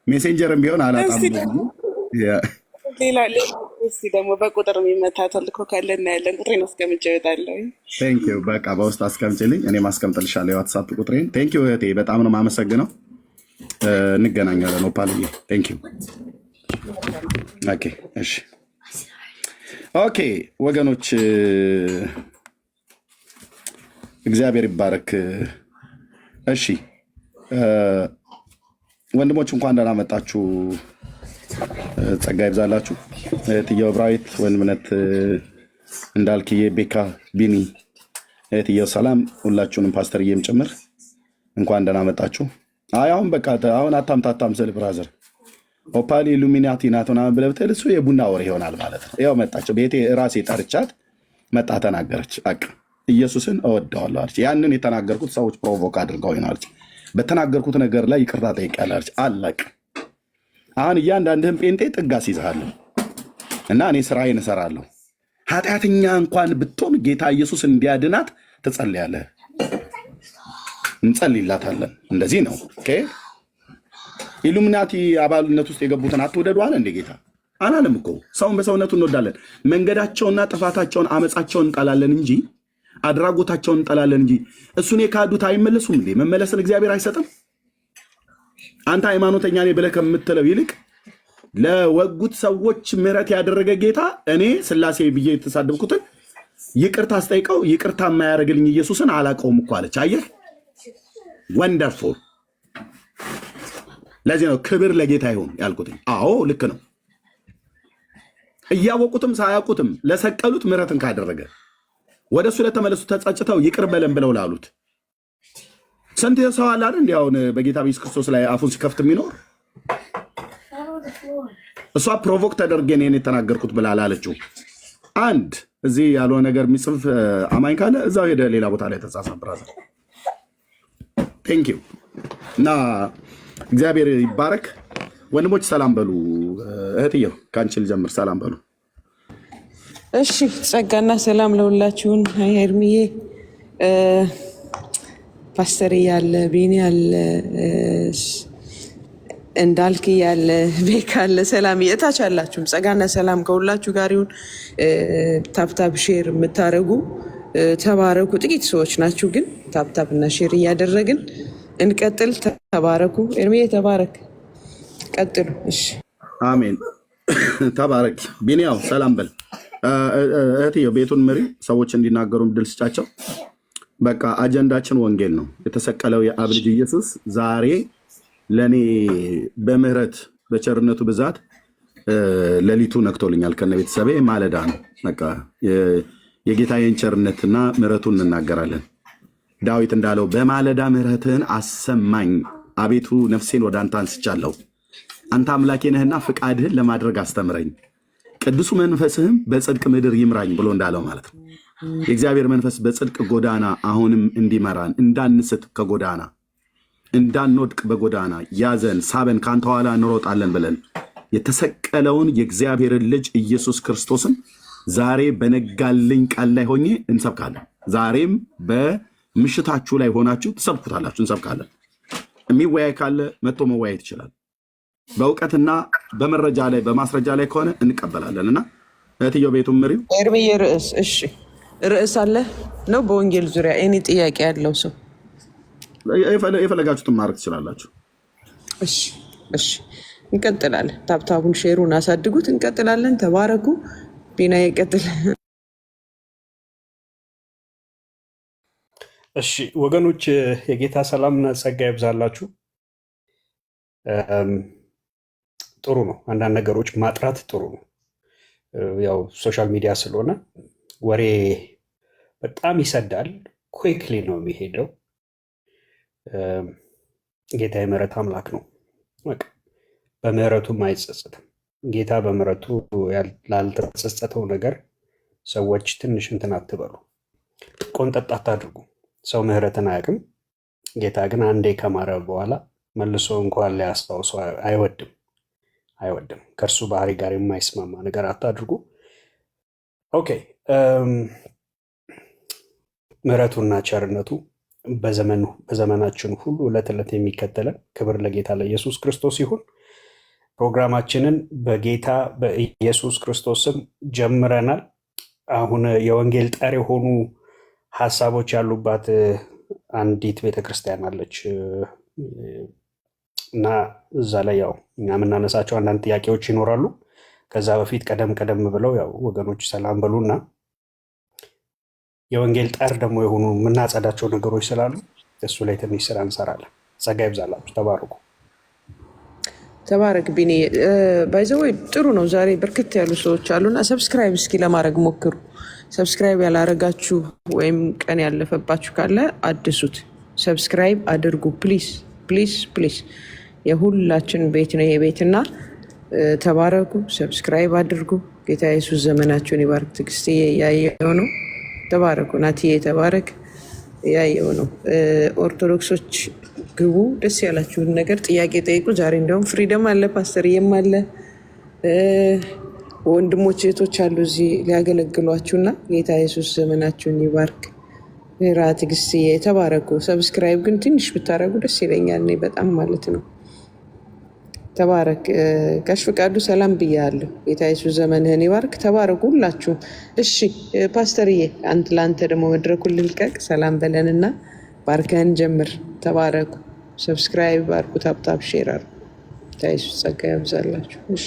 ሜሴንጀርም ቢሆን አላጣም ነው። ሌላ እስኪ ደግሞ በቁጥር የሚመታ ተልኮ ካለ እናያለን። ቁጥሬን አስቀምጬ እወጣለሁ። ቴንክ ዩ በቃ በውስጥ አስቀምጭልኝ፣ እኔም አስቀምጥልሻለሁ የዋትሳፕ ቁጥሬን። ቴንክ ዩ እህቴ፣ በጣም ነው የማመሰግነው። እንገናኛለን። ኦፓልዬ ቴንክ ዩ። ኦኬ እሺ፣ ኦኬ ወገኖች እግዚአብሔር ይባረክ። እሺ ወንድሞች እንኳን ደህና መጣችሁ። ጸጋ ይብዛላችሁ። እህትየው ብራዊት፣ ወንድምነት እንዳልክዬ፣ ቤካ፣ ቢኒ፣ እህትየው ሰላም፣ ሁላችሁንም ፓስተርዬም ጭምር እንኳን ደህና መጣችሁ። አሁን በቃ አሁን አታምታታም ስል ብራዘር ኦፓሊ ኢሉሚናቲ ናት ምናምን ብለህ ብትል እሱ የቡና ወሬ ይሆናል ማለት ነው። ያው መጣች ቤቴ ራሴ ጠርቻት መጣ ተናገረች። በቃ ኢየሱስን እወደዋለሁ አለች። ያንን የተናገርኩት ሰዎች ፕሮቮክ አድርገው ነው አለች። በተናገርኩት ነገር ላይ ይቅርታ ጠይቄያለሁ አለች። አለቅ አሁን እያንዳንድህን ጴንጤ ጥጋስ ይዘሃለሁ እና እኔ ስራዬን እሰራለሁ። ኃጢአተኛ እንኳን ብትሆን ጌታ ኢየሱስ እንዲያድናት ትጸልያለህ፣ እንጸልይላታለን። እንደዚህ ነው። ኦኬ ኢሉሚናቲ አባልነት ውስጥ የገቡትን አትውደዱ አለ እንደ ጌታ አላለም እኮ። ሰውን በሰውነቱ እንወዳለን። መንገዳቸውና ጥፋታቸውን አመፃቸውን እንጠላለን እንጂ አድራጎታቸውን እንጠላለን እንጂ እሱን የካዱት አይመለሱም እንዴ? መመለስን እግዚአብሔር አይሰጥም? አንተ ሃይማኖተኛ ነኝ ብለህ ከምትለው ይልቅ ለወጉት ሰዎች ምሕረት ያደረገ ጌታ እኔ ስላሴ ብዬ የተሳደብኩትን ይቅርታ አስጠይቀው ይቅርታ የማያደርግልኝ ኢየሱስን አላውቀውም እኮ አለች። አየህ፣ ወንደርፉል። ለዚህ ነው ክብር ለጌታ ይሁን ያልኩትኝ። አዎ ልክ ነው። እያወቁትም ሳያውቁትም ለሰቀሉት ምሕረትን ካደረገ ወደ እሱ ለተመለሱ ተጸጽተው ይቅር በለን ብለው ላሉት ስንት ሰው አለ አይደል? እንዲያውን በጌታ በኢየሱስ ክርስቶስ ላይ አፉን ሲከፍት የሚኖር እሷ ፕሮቮክ ተደርጌ እኔን የተናገርኩት ብላ ላለችው አንድ እዚህ ያልሆነ ነገር የሚጽፍ አማኝ ካለ እዛው ሄደ ሌላ ቦታ ላይ ተጻጻፍ። ብራዘር ቴንክ ዩ እና እግዚአብሔር ይባረክ። ወንድሞች ሰላም በሉ። እህትየው ከአንቺ ልጀምር። ሰላም በሉ። እሺ፣ ጸጋና ሰላም ለሁላችሁን። ኤርሚዬ፣ ፓስተር ያለ፣ ቤኒ ያለ፣ እንዳልክ ያለ፣ ቤካ አለ፣ ሰላም እታች አላችሁም። ጸጋና ሰላም ከሁላችሁ ጋር ይሁን። ታፕታፕ ሼር የምታደርጉ ተባረኩ። ጥቂት ሰዎች ናችሁ፣ ግን ታፕታፕ እና ሼር እያደረግን እንቀጥል። ተባረኩ። ኤርሚዬ ተባረክ፣ ቀጥሉ። እሺ፣ አሜን። ተባረክ። ቢኒያው ሰላም በል። እህትየው ቤቱን ምሪ፣ ሰዎች እንዲናገሩ ድል ስጫቸው። በቃ አጀንዳችን ወንጌል ነው። የተሰቀለው የአብ ልጅ ኢየሱስ ዛሬ ለእኔ በምህረት በቸርነቱ ብዛት ሌሊቱ ነክቶልኛል። ከነ ቤተሰቤ ማለዳ ነው። በቃ የጌታዬን ቸርነትና ምህረቱን እንናገራለን። ዳዊት እንዳለው በማለዳ ምህረትህን አሰማኝ፣ አቤቱ ነፍሴን ወደ አንተ አንስቻለሁ። አንተ አምላኬ ነህና ፍቃድህን ለማድረግ አስተምረኝ፣ ቅዱሱ መንፈስህም በጽድቅ ምድር ይምራኝ ብሎ እንዳለው ማለት ነው። የእግዚአብሔር መንፈስ በጽድቅ ጎዳና አሁንም እንዲመራን፣ እንዳንስት ከጎዳና እንዳንወድቅ በጎዳና ያዘን፣ ሳበን፣ ከአንተ ኋላ እንሮጣለን ብለን የተሰቀለውን የእግዚአብሔርን ልጅ ኢየሱስ ክርስቶስን ዛሬ በነጋልኝ ቃል ላይ ሆኜ እንሰብካለን። ዛሬም በምሽታችሁ ላይ ሆናችሁ ትሰብኩታላችሁ፣ እንሰብካለን። የሚወያይ ካለ መጥቶ መወያየት ይችላል። በእውቀትና በመረጃ ላይ በማስረጃ ላይ ከሆነ እንቀበላለን። እና እህትየው ቤቱን ምሪው። ኤርሚዬ ርዕስ፣ እሺ ርዕስ አለ ነው በወንጌል ዙሪያ እኔ ጥያቄ ያለው ሰው የፈለጋችሁትን ማድረግ ትችላላችሁ። እሺ እሺ፣ እንቀጥላለን። ታብታቡን ሼሩን አሳድጉት። እንቀጥላለን። ተባረኩ። ቢና ይቀጥል። እሺ ወገኖች፣ የጌታ ሰላምና ጸጋ ይብዛላችሁ። ጥሩ ነው። አንዳንድ ነገሮች ማጥራት ጥሩ ነው። ያው ሶሻል ሚዲያ ስለሆነ ወሬ በጣም ይሰዳል፣ ኩክሊ ነው የሚሄደው። ጌታ የምህረት አምላክ ነው። በምህረቱም አይጸጸትም። ጌታ በምህረቱ ላልተጸጸተው ነገር ሰዎች ትንሽ እንትን አትበሉ። ቆንጠጥ አታድርጉ። ሰው ምህረትን አያውቅም። ጌታ ግን አንዴ ከማረ በኋላ መልሶ እንኳን ሊያስታውሰው አይወድም። ከእርሱ ባህሪ ጋር የማይስማማ ነገር አታድርጉ። ኦኬ። ምህረቱና ቸርነቱ በዘመናችን ሁሉ ዕለት ዕለት የሚከተለን ክብር ለጌታ ለኢየሱስ ክርስቶስ ይሁን። ፕሮግራማችንን በጌታ በኢየሱስ ክርስቶስም ጀምረናል። አሁን የወንጌል ጠር የሆኑ ሀሳቦች ያሉባት አንዲት ቤተክርስቲያን አለች እና እዛ ላይ ያው እኛ የምናነሳቸው አንዳንድ ጥያቄዎች ይኖራሉ። ከዛ በፊት ቀደም ብለው ያው ወገኖች ሰላም በሉና የወንጌል ጠር ደግሞ የሆኑ የምናጸዳቸው ነገሮች ስላሉ እሱ ላይ ትንሽ ስራ እንሰራለን። ጸጋ ይብዛላችሁ። ተባረኩ። ተባረክ ቢኒ። ባይዘወይ ጥሩ ነው። ዛሬ በርከት ያሉ ሰዎች አሉና ሰብስክራይብ እስኪ ለማድረግ ሞክሩ። ሰብስክራይብ ያላረጋችሁ ወይም ቀን ያለፈባችሁ ካለ አድሱት። ሰብስክራይብ አድርጉ ፕሊስ ፕሊስ ፕሊስ። የሁላችን ቤት ነው ይሄ ቤትና ተባረኩ። ሰብስክራይብ አድርጉ። ጌታ ኢየሱስ ዘመናችሁን ይባርክ። ትዕግስትዬ ያየው ነው። ተባረኩ። ናትዬ ተባረክ። ያየው ነው። ኦርቶዶክሶች ግቡ። ደስ ያላችሁን ነገር ጥያቄ ጠይቁ። ዛሬ እንደውም ፍሪደም አለ፣ ፓስተርዬም አለ፣ ወንድሞች እህቶች አሉ እዚህ ሊያገለግሏችሁና ጌታ ኢየሱስ ዘመናችሁን ይባርክ። ራ ትዕግስትዬ ተባረኩ። ሰብስክራይብ ግን ትንሽ ብታደረጉ ደስ ይለኛል፣ እኔ በጣም ማለት ነው። ተባረክ። ጋሽ ፍቃዱ ሰላም ብያለሁ። ጌታ ኢየሱስ ዘመንህን ይባርክ። ተባረኩ ሁላችሁም። እሺ ፓስተርዬ ለአንተ ደግሞ መድረኩን ልልቀቅ። ሰላም በለንና ባርከን ጀምር። ተባረኩ። ሰብስክራይብ አድርጉ፣ ታፕታፕ ሼር አድርጉ። ጌታ ኢየሱስ ጸጋ ያብዛላችሁ። እሺ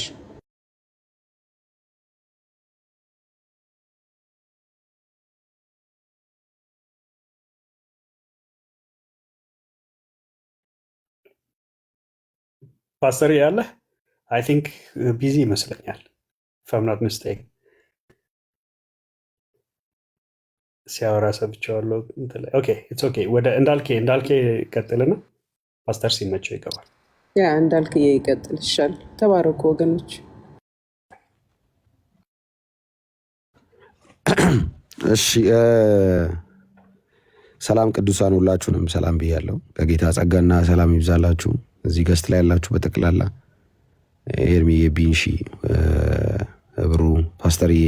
ፓስተር ያለ አይ ቲንክ ቢዚ ይመስለኛል። ፈምናት ምስቴክ ሲያወራ ሰብቼዋለሁ። ኦኬ ኢትስ ኦኬ። ወደ እንዳልኬ ቀጥልና ፓስተር ሲመቸው ይገባል። ያ እንዳልክዬ ይቀጥል ይሻል። ተባረኩ ወገኖች። እሺ ሰላም ቅዱሳን ሁላችሁንም ሰላም ብያለሁ። ከጌታ ጸጋና ሰላም ይብዛላችሁ። እዚህ ገስት ላይ ያላችሁ በጠቅላላ ኤርሚዬ፣ ቢንሺ፣ እብሩ፣ ፓስተርዬ፣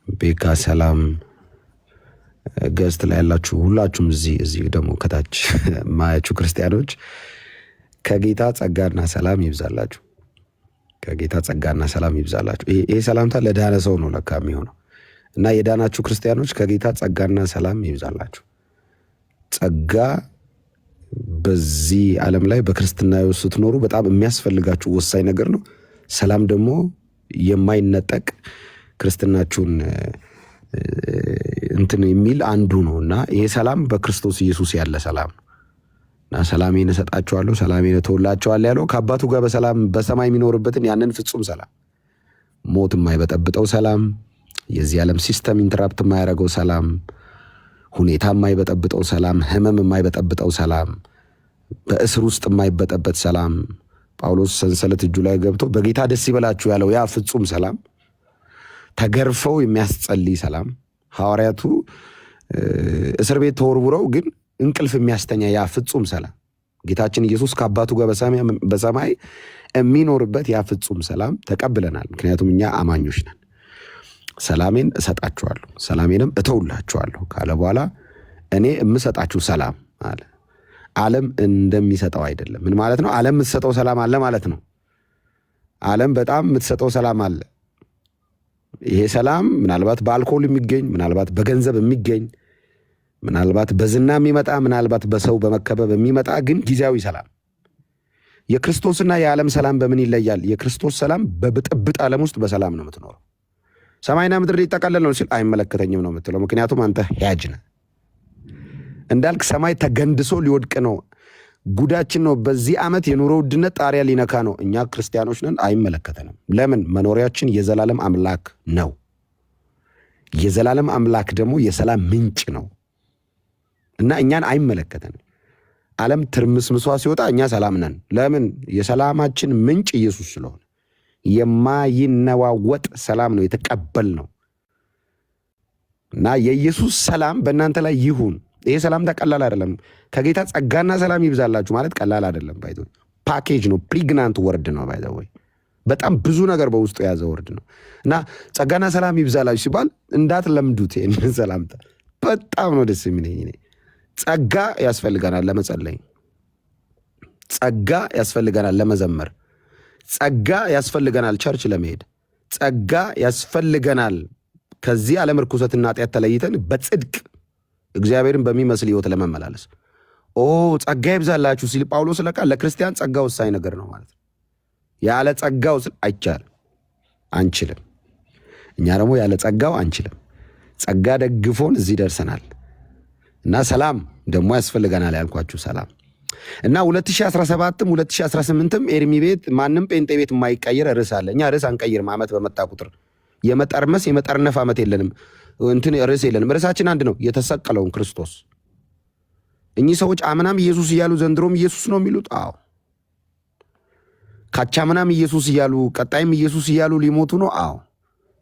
ቤካ ሰላም፣ ገስት ላይ ያላችሁ ሁላችሁም እዚህ ደግሞ ከታች ማያችሁ ክርስቲያኖች ከጌታ ጸጋና ሰላም ይብዛላችሁ። ከጌታ ጸጋና ሰላም ይብዛላችሁ። ይሄ ሰላምታ ለዳነ ሰው ነው ለካ የሚሆነው እና የዳናችሁ ክርስቲያኖች ከጌታ ጸጋና ሰላም ይብዛላችሁ። ጸጋ በዚህ ዓለም ላይ በክርስትና ስትኖሩ በጣም የሚያስፈልጋችሁ ወሳኝ ነገር ነው። ሰላም ደግሞ የማይነጠቅ ክርስትናችሁን እንትን የሚል አንዱ ነው እና ይሄ ሰላም በክርስቶስ ኢየሱስ ያለ ሰላም ነው እና ሰላሜን እሰጣችኋለሁ፣ ሰላሜን እተውላችኋለሁ ያለው ከአባቱ ጋር በሰላም በሰማይ የሚኖርበትን ያንን ፍጹም ሰላም፣ ሞት የማይበጠብጠው ሰላም፣ የዚህ ዓለም ሲስተም ኢንተራፕት የማያደርገው ሰላም፣ ሁኔታ የማይበጠብጠው ሰላም፣ ህመም የማይበጠብጠው ሰላም፣ በእስር ውስጥ የማይበጠበት ሰላም፣ ጳውሎስ ሰንሰለት እጁ ላይ ገብቶ በጌታ ደስ ይበላችሁ ያለው ያ ፍጹም ሰላም፣ ተገርፈው የሚያስጸልይ ሰላም፣ ሐዋርያቱ እስር ቤት ተወርውረው ግን እንቅልፍ የሚያስተኛ ያ ፍጹም ሰላም፣ ጌታችን ኢየሱስ ከአባቱ ጋር በሰማይ የሚኖርበት ያ ፍጹም ሰላም ተቀብለናል። ምክንያቱም እኛ አማኞች ነን። ሰላሜን እሰጣችኋለሁ ሰላሜንም እተውላችኋለሁ ካለ በኋላ እኔ የምሰጣችሁ ሰላም አለ። ዓለም እንደሚሰጠው አይደለም። ምን ማለት ነው? ዓለም የምትሰጠው ሰላም አለ ማለት ነው። ዓለም በጣም የምትሰጠው ሰላም አለ። ይሄ ሰላም ምናልባት በአልኮል የሚገኝ፣ ምናልባት በገንዘብ የሚገኝ፣ ምናልባት በዝና የሚመጣ፣ ምናልባት በሰው በመከበብ የሚመጣ ግን ጊዜያዊ ሰላም። የክርስቶስና የዓለም ሰላም በምን ይለያል? የክርስቶስ ሰላም በብጥብጥ ዓለም ውስጥ በሰላም ነው የምትኖረው። ሰማይና ምድር ሊጠቀለል ነው ሲል አይመለከተኝም ነው የምትለው። ምክንያቱም አንተ ሕያጅ ነህ እንዳልክ ሰማይ ተገንድሶ ሊወድቅ ነው። ጉዳችን ነው። በዚህ ዓመት የኑሮ ውድነት ጣሪያ ሊነካ ነው። እኛ ክርስቲያኖች ነን፣ አይመለከተንም። ለምን? መኖሪያችን የዘላለም አምላክ ነው። የዘላለም አምላክ ደግሞ የሰላም ምንጭ ነው እና እኛን አይመለከተንም። ዓለም ትርምስምሷ ሲወጣ እኛ ሰላም ነን። ለምን? የሰላማችን ምንጭ ኢየሱስ ስለሆነ የማይነዋወጥ ሰላም ነው የተቀበል ነው። እና የኢየሱስ ሰላም በእናንተ ላይ ይሁን። ይሄ ሰላምታ ቀላል አይደለም። ከጌታ ጸጋና ሰላም ይብዛላችሁ ማለት ቀላል አይደለም። ባይቶ ፓኬጅ ነው፣ ፕሪግናንት ወርድ ነው። ባይዘወይ በጣም ብዙ ነገር በውስጡ የያዘ ወርድ ነው እና ጸጋና ሰላም ይብዛላችሁ ሲባል እንዳትለምዱት ይህንን ሰላምታ። በጣም ነው ደስ የሚለኝ። ጸጋ ያስፈልገናል ለመጸለይ፣ ጸጋ ያስፈልገናል ለመዘመር፣ ጸጋ ያስፈልገናል ቸርች ለመሄድ፣ ጸጋ ያስፈልገናል ከዚህ ዓለም ርኩሰትና ኃጢአት ተለይተን በጽድቅ እግዚአብሔርን በሚመስል ህይወት ለመመላለስ። ጸጋ ይብዛላችሁ ሲል ጳውሎስ ለቃ ለክርስቲያን ጸጋ ወሳኝ ነገር ነው ማለት ነው። ያለ ጸጋው አይቻልም፣ አንችልም። እኛ ደግሞ ያለ ጸጋው አንችልም። ጸጋ ደግፎን እዚህ ደርሰናል እና ሰላም ደግሞ ያስፈልገናል ያልኳችሁ ሰላም እና 2017ም 2018ም ኤርሚ ቤት ማንም ጴንጤ ቤት የማይቀየር ርዕስ አለ። እኛ ርዕስ አንቀይርም። ዓመት በመጣ ቁጥር የመጠርመስ የመጠርነፍ ዓመት የለንም። እንትን ርዕስ የለንም። ርዕሳችን አንድ ነው፣ የተሰቀለውን ክርስቶስ። እኚህ ሰዎች አምናም ኢየሱስ እያሉ ዘንድሮም ኢየሱስ ነው የሚሉት። አዎ ካቻምናም ኢየሱስ እያሉ ቀጣይም ኢየሱስ እያሉ ሊሞቱ ነው። አዎ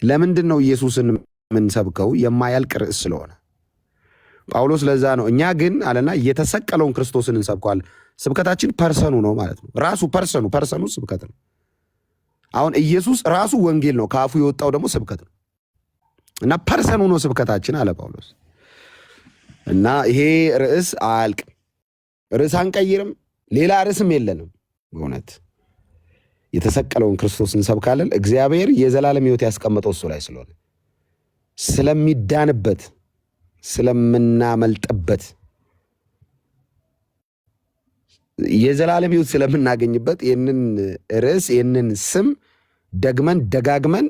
ለምንድን ነው ኢየሱስን የምንሰብከው? የማያልቅ ርዕስ ስለሆነ ጳውሎስ ለዛ ነው። እኛ ግን አለና የተሰቀለውን ክርስቶስን እንሰብከዋል። ስብከታችን ፐርሰኑ ነው ማለት ነው። ራሱ ፐርሰኑ ስብከት ነው። አሁን ኢየሱስ ራሱ ወንጌል ነው፣ ከአፉ የወጣው ደግሞ ስብከት ነው እና ፐርሰኑ ነው ስብከታችን አለ ጳውሎስ። እና ይሄ ርዕስ አያልቅም። ርዕስ አንቀይርም፣ ሌላ ርዕስም የለንም። በእውነት የተሰቀለውን ክርስቶስ እንሰብካለን። እግዚአብሔር የዘላለም ሕይወት ያስቀመጠው እሱ ላይ ስለሆነ ስለሚዳንበት፣ ስለምናመልጥበት፣ የዘላለም ሕይወት ስለምናገኝበት ይህንን ርዕስ ይህንን ስም ደግመን ደጋግመን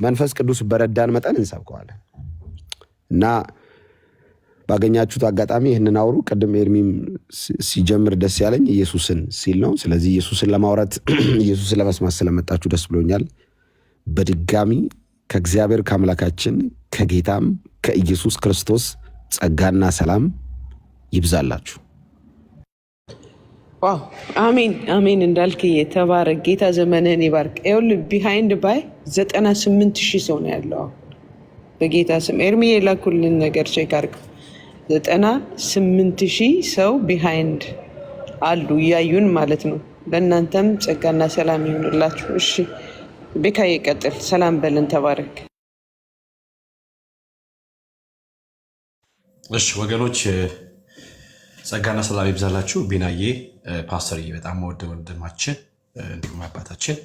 መንፈስ ቅዱስ በረዳን መጠን እንሰብከዋለን እና ባገኛችሁት አጋጣሚ ይህንን አውሩ። ቅድም ኤርሚም ሲጀምር ደስ ያለኝ ኢየሱስን ሲል ነው። ስለዚህ ኢየሱስን ለማውራት ኢየሱስን ለመስማት ስለመጣችሁ ደስ ብሎኛል። በድጋሚ ከእግዚአብሔር ከአምላካችን ከጌታም ከኢየሱስ ክርስቶስ ጸጋና ሰላም ይብዛላችሁ። ዋው አሜን አሜን። እንዳልክ የተባረክ ጌታ ዘመንህን ይባርክ። ይኸውልህ ቢሃይንድ ባይ 98,000 ሰው ነው ያለው በጌታ ስም። ኤርሚ የላኩልን ነገር ቼክ አድርግ። 98,000 ሰው ቢሃይንድ አሉ እያዩን ማለት ነው። ለእናንተም ጸጋና ሰላም ይሁንላችሁ። እሺ ቤካዬ ቀጥል። ሰላም በልን። ተባረክ። እሺ ወገኖች ጸጋና ሰላም ይብዛላችሁ። ቢናዬ ፓስተርዬ በጣም ወደ ወንድማችን እንዲሁም አባታችን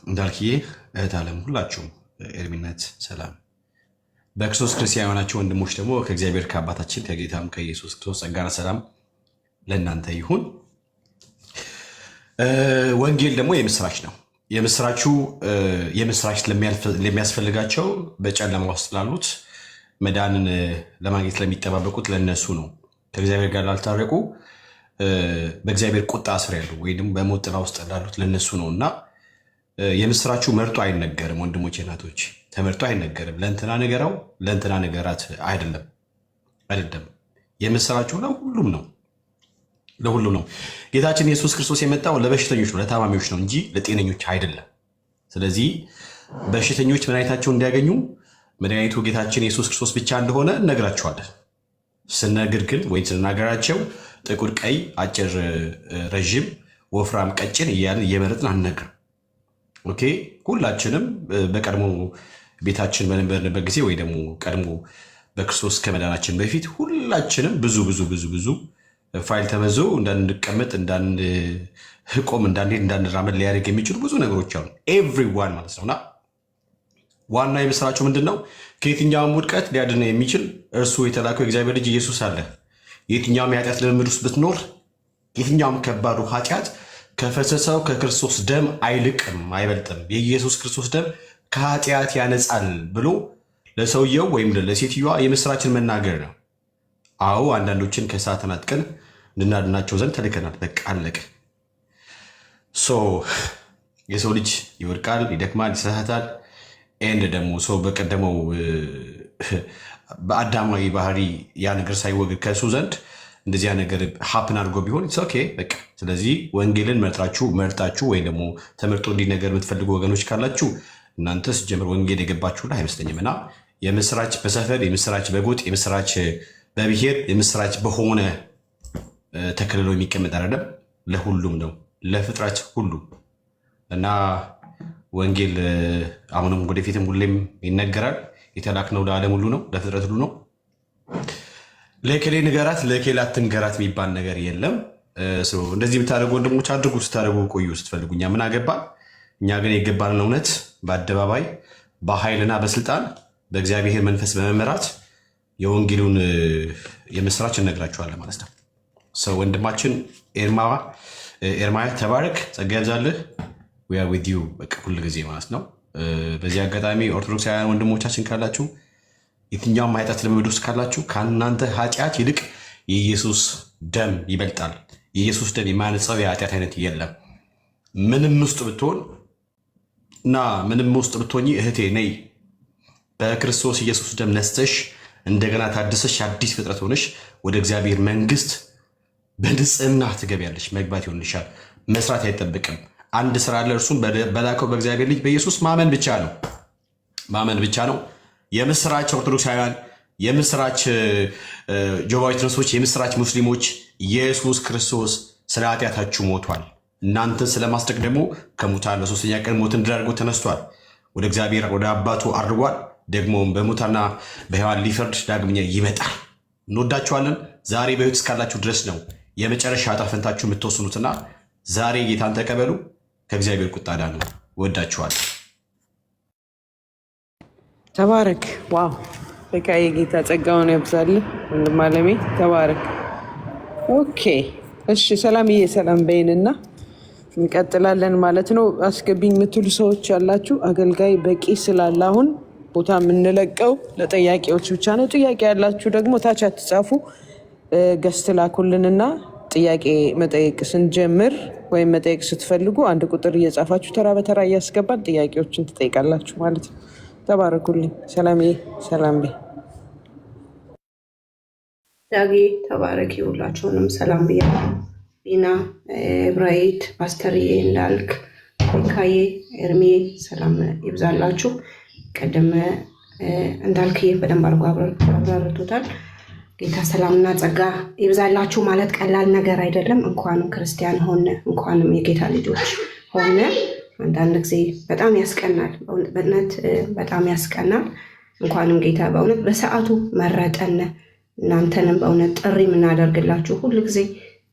እንዳልክዬ እህት አለም ሁላችሁም ኤርሚነት ሰላም በክርስቶስ ክርስቲያን የሆናችሁ ወንድሞች ደግሞ ከእግዚአብሔር ከአባታችን ከጌታም ከኢየሱስ ክርስቶስ ጸጋና ሰላም ለእናንተ ይሁን። ወንጌል ደግሞ የምስራች ነው። የምስራች ለሚያስፈልጋቸው በጨለማ ውስጥ ላሉት መዳንን ለማግኘት ለሚጠባበቁት ለነሱ ነው። ከእግዚአብሔር ጋር ላልታረቁ በእግዚአብሔር ቁጣ ስር ያሉ ወይም በሞት ጥላ ውስጥ ላሉት ለነሱ ነው እና የምስራችሁ መርጦ አይነገርም። ወንድሞች እናቶች ተመርጦ አይነገርም። ለእንትና ነገራው ለእንትና ነገራት አይደለም። የምስራችሁ ለሁሉም ነው፣ ለሁሉም ነው። ጌታችን ኢየሱስ ክርስቶስ የመጣው ለበሽተኞች ነው፣ ለታማሚዎች ነው እንጂ ለጤነኞች አይደለም። ስለዚህ በሽተኞች መድኃኒታቸውን እንዲያገኙ መድኃኒቱ ጌታችን ኢየሱስ ክርስቶስ ብቻ እንደሆነ እነግራቸዋለን። ስነግር ግን ወይም ስንናገራቸው ጥቁር፣ ቀይ፣ አጭር፣ ረዥም፣ ወፍራም፣ ቀጭን እያልን እየመረጥን አንነግርም። ኦኬ። ሁላችንም በቀድሞ ቤታችን በነበርንበት ጊዜ ወይ ደግሞ ቀድሞ በክርስቶስ ከመዳናችን በፊት ሁላችንም ብዙ ፋይል ተመዞ እንዳንቀመጥ፣ እንዳንቆም፣ እንዳንሄድ፣ እንዳንራመድ ሊያደርግ የሚችሉ ብዙ ነገሮች አሉ። ኤቭሪዋን ማለት ነውና ዋና የምስራቸው ምንድን ነው? ከየትኛውም ውድቀት ሊያድን የሚችል እርሱ የተላከው የእግዚአብሔር ልጅ ኢየሱስ አለ። የትኛውም የኃጢአት ልምምድ ውስጥ ብትኖር የትኛውም ከባዱ ኃጢአት ከፈሰሰው ከክርስቶስ ደም አይልቅም፣ አይበልጥም። የኢየሱስ ክርስቶስ ደም ከኃጢአት ያነጻል ብሎ ለሰውየው ወይም ለሴትዮዋ የምስራችን መናገር ነው። አዎ አንዳንዶችን ከእሳት አጥቅን እንድናድናቸው ዘንድ ተልከናል። በቃ አለቀ። የሰው ልጅ ይወድቃል፣ ይደክማል፣ ይሳሳታል። ኤንድ ደግሞ ሰው በቀደመው በአዳማዊ ባህሪ ያ ነገር ሳይወግድ ከእሱ ዘንድ እንደዚያ ነገር ሀፕን አድርጎ ቢሆን ኦኬ በቃ። ስለዚህ ወንጌልን መርጣችሁ ወይም ደግሞ ተመርጦ እንዲህ ነገር የምትፈልጉ ወገኖች ካላችሁ እናንተ ስጀምር ወንጌል የገባችሁላ አይመስለኝም እና የምስራች በሰፈር፣ የምስራች በጎጥ፣ የምስራች በብሔር፣ የምስራች በሆነ ተክልሎ የሚቀመጥ አይደለም። ለሁሉም ነው፣ ለፍጥረት ሁሉ እና ወንጌል አሁንም ወደፊትም ሁሌም ይነገራል። የተላክነው ለዓለም ሁሉ ነው፣ ለፍጥረት ሁሉ ነው። ለኬሌ ንገራት ለኬላ አትንገራት የሚባል ነገር የለም። እንደዚህ የምታደርጉ ወንድሞች አድርጉ፣ ስታደርጉ ቆዩ ስትፈልጉ። እኛ ምን አገባ? እኛ ግን የገባንን እውነት በአደባባይ በኃይልና በስልጣን በእግዚአብሔር መንፈስ በመመራት የወንጌሉን የምስራች እነግራችኋለን ማለት ነው። ወንድማችን ኤርማያ ተባረክ፣ ጸጋ ያብዛልህ። ዊዩ በቃ ሁል ጊዜ ማለት ነው። በዚህ አጋጣሚ ኦርቶዶክሳውያን ወንድሞቻችን ካላችሁ የትኛውም ኃጢአት ልምምድ ውስጥ ካላችሁ ከእናንተ ኃጢአት ይልቅ የኢየሱስ ደም ይበልጣል። የኢየሱስ ደም የማያነጻው የኃጢአት አይነት የለም። ምንም ውስጥ ብትሆን እና ምንም ውስጥ ብትሆኝ እህቴ ነይ፣ በክርስቶስ ኢየሱስ ደም ነስተሽ እንደገና ታድሰሽ አዲስ ፍጥረት ሆነሽ ወደ እግዚአብሔር መንግስት በንጽህና ትገቢያለሽ። መግባት ይሆንልሻል። መስራት አይጠብቅም። አንድ ስራ አለ፣ እርሱም በላከው በእግዚአብሔር ልጅ በኢየሱስ ማመን ብቻ ነው። ማመን ብቻ ነው። የምስራች ኦርቶዶክሳውያን፣ የምስራች ጆባዊ ትነሶች፣ የምስራች ሙስሊሞች፣ ኢየሱስ ክርስቶስ ስለ ኃጢአታችሁ ሞቷል። እናንተን ስለማስጠቅ ደግሞ ከሙታን በሶስተኛ ቀን ሞትን ድል አድርጎ ተነስቷል። ወደ እግዚአብሔር ወደ አባቱ አድርጓል። ደግሞም በሙታንና በሕያዋን ሊፈርድ ዳግመኛ ይመጣል። እንወዳችኋለን። ዛሬ በሕይወት እስካላችሁ ድረስ ነው የመጨረሻ ዕጣ ፈንታችሁ የምትወስኑትና ዛሬ ጌታን ተቀበሉ፣ ከእግዚአብሔር ቁጣ ዳኑ። እወዳችኋለሁ። ተባረክ። ዋው በቃ የጌታ ጸጋውን ያብዛልህ ወንድም አለሜ፣ ተባረክ። ኦኬ እሺ፣ ሰላምዬ ሰላም በይንና እንቀጥላለን ማለት ነው። አስገቢኝ የምትሉ ሰዎች ያላችሁ አገልጋይ በቂ ስላለ አሁን ቦታ የምንለቀው ለጠያቄዎች ብቻ ነው። ጥያቄ ያላችሁ ደግሞ ታች አትጻፉ፣ ገስት ላኩልንና ጥያቄ መጠየቅ ስንጀምር ወይም መጠየቅ ስትፈልጉ አንድ ቁጥር እየጻፋችሁ ተራ በተራ እያስገባን ጥያቄዎችን ትጠይቃላችሁ ማለት ነው። ተባረኩልኝ። ሰላምዬ ሰላም በይ። ዳጊ ተባረኪ። ሁላችሁንም ሰላም ብያለሁ። ቢና፣ ብራይት፣ ፓስተርዬ፣ እንዳልክ፣ ሚካዬ፣ ኤርሜ ሰላም ይብዛላችሁ። ቀደም እንዳልክዬ በደንብ አድርጎ አብራርቶታል። ጌታ ሰላምና ጸጋ ይብዛላችሁ ማለት ቀላል ነገር አይደለም። እንኳንም ክርስቲያን ሆነ እንኳንም የጌታ ልጆች ሆነ አንዳንድ ጊዜ በጣም ያስቀናል። በእውነት በጣም ያስቀናል። እንኳንም ጌታ በእውነት በሰዓቱ መረጠን። እናንተንም በእውነት ጥሪ የምናደርግላችሁ ሁሉ ጊዜ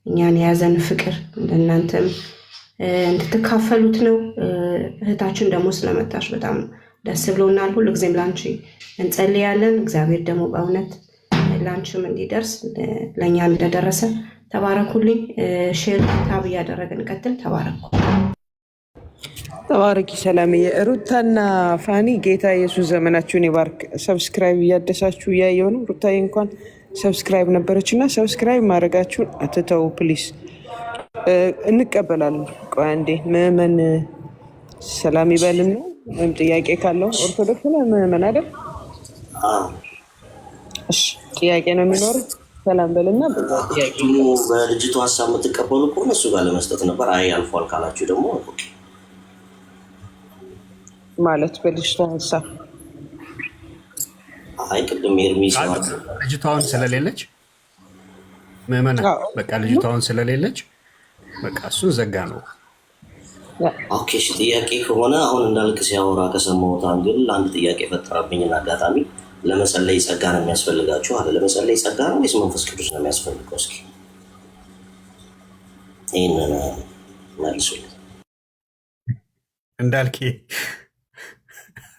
እኛን የያዘን ፍቅር እንደናንተም እንድትካፈሉት ነው። እህታችን ደግሞ ስለመጣሽ በጣም ደስ ብሎናል። ሁሉ ጊዜም ላንቺ እንጸልያለን። እግዚአብሔር ደግሞ በእውነት ላንቺም እንዲደርስ ለእኛ እንደደረሰ ተባረኩልኝ። ሼር ታብ እያደረግን ቀጥል። ተባረኩ። ተባረኪ ሰላምዬ። ሩታና ፋኒ ጌታ ኢየሱስ ዘመናችሁን ይባርክ። ሰብስክራይብ እያደሳችሁ እያየው ነው። ሩታዬ እንኳን ሰብስክራይብ ነበረች እና ሰብስክራይብ ማድረጋችሁን አትተው ፕሊስ። እንቀበላለን። ቆይ አንዴ ምዕመን ሰላም ይበልና ወይም ጥያቄ ካለው ኦርቶዶክስ ነው ምዕመን አይደል? እሺ ጥያቄ ነው የሚኖር። ሰላም በልና በልጅቱ ሀሳብ የምትቀበሉ ከሆነ እሱ ጋር ለመስጠት ነበር። አይ አልፏል ካላችሁ ደግሞ ማለት በልጅቷ ሀሳብ አይ ቅድም ኤርሚስ ልጅቷን ስለሌለች ምዕመና በቃ ልጅቷን ስለሌለች በቃ እሱን ዘጋ ነው። ኦኬ እሺ ጥያቄ ከሆነ አሁን እንዳልክ ሲያወራ ከሰማሁት አንድ ጥያቄ ፈጠረብኝና አጋጣሚ ለመጸለይ ጸጋ ነው የሚያስፈልጋችሁ አለ። ለመጸለይ ጸጋ ነው ወይስ መንፈስ ቅዱስ ነው የሚያስፈልገው? እስኪ ይሄንን መልሱልኝ። እንዳልክ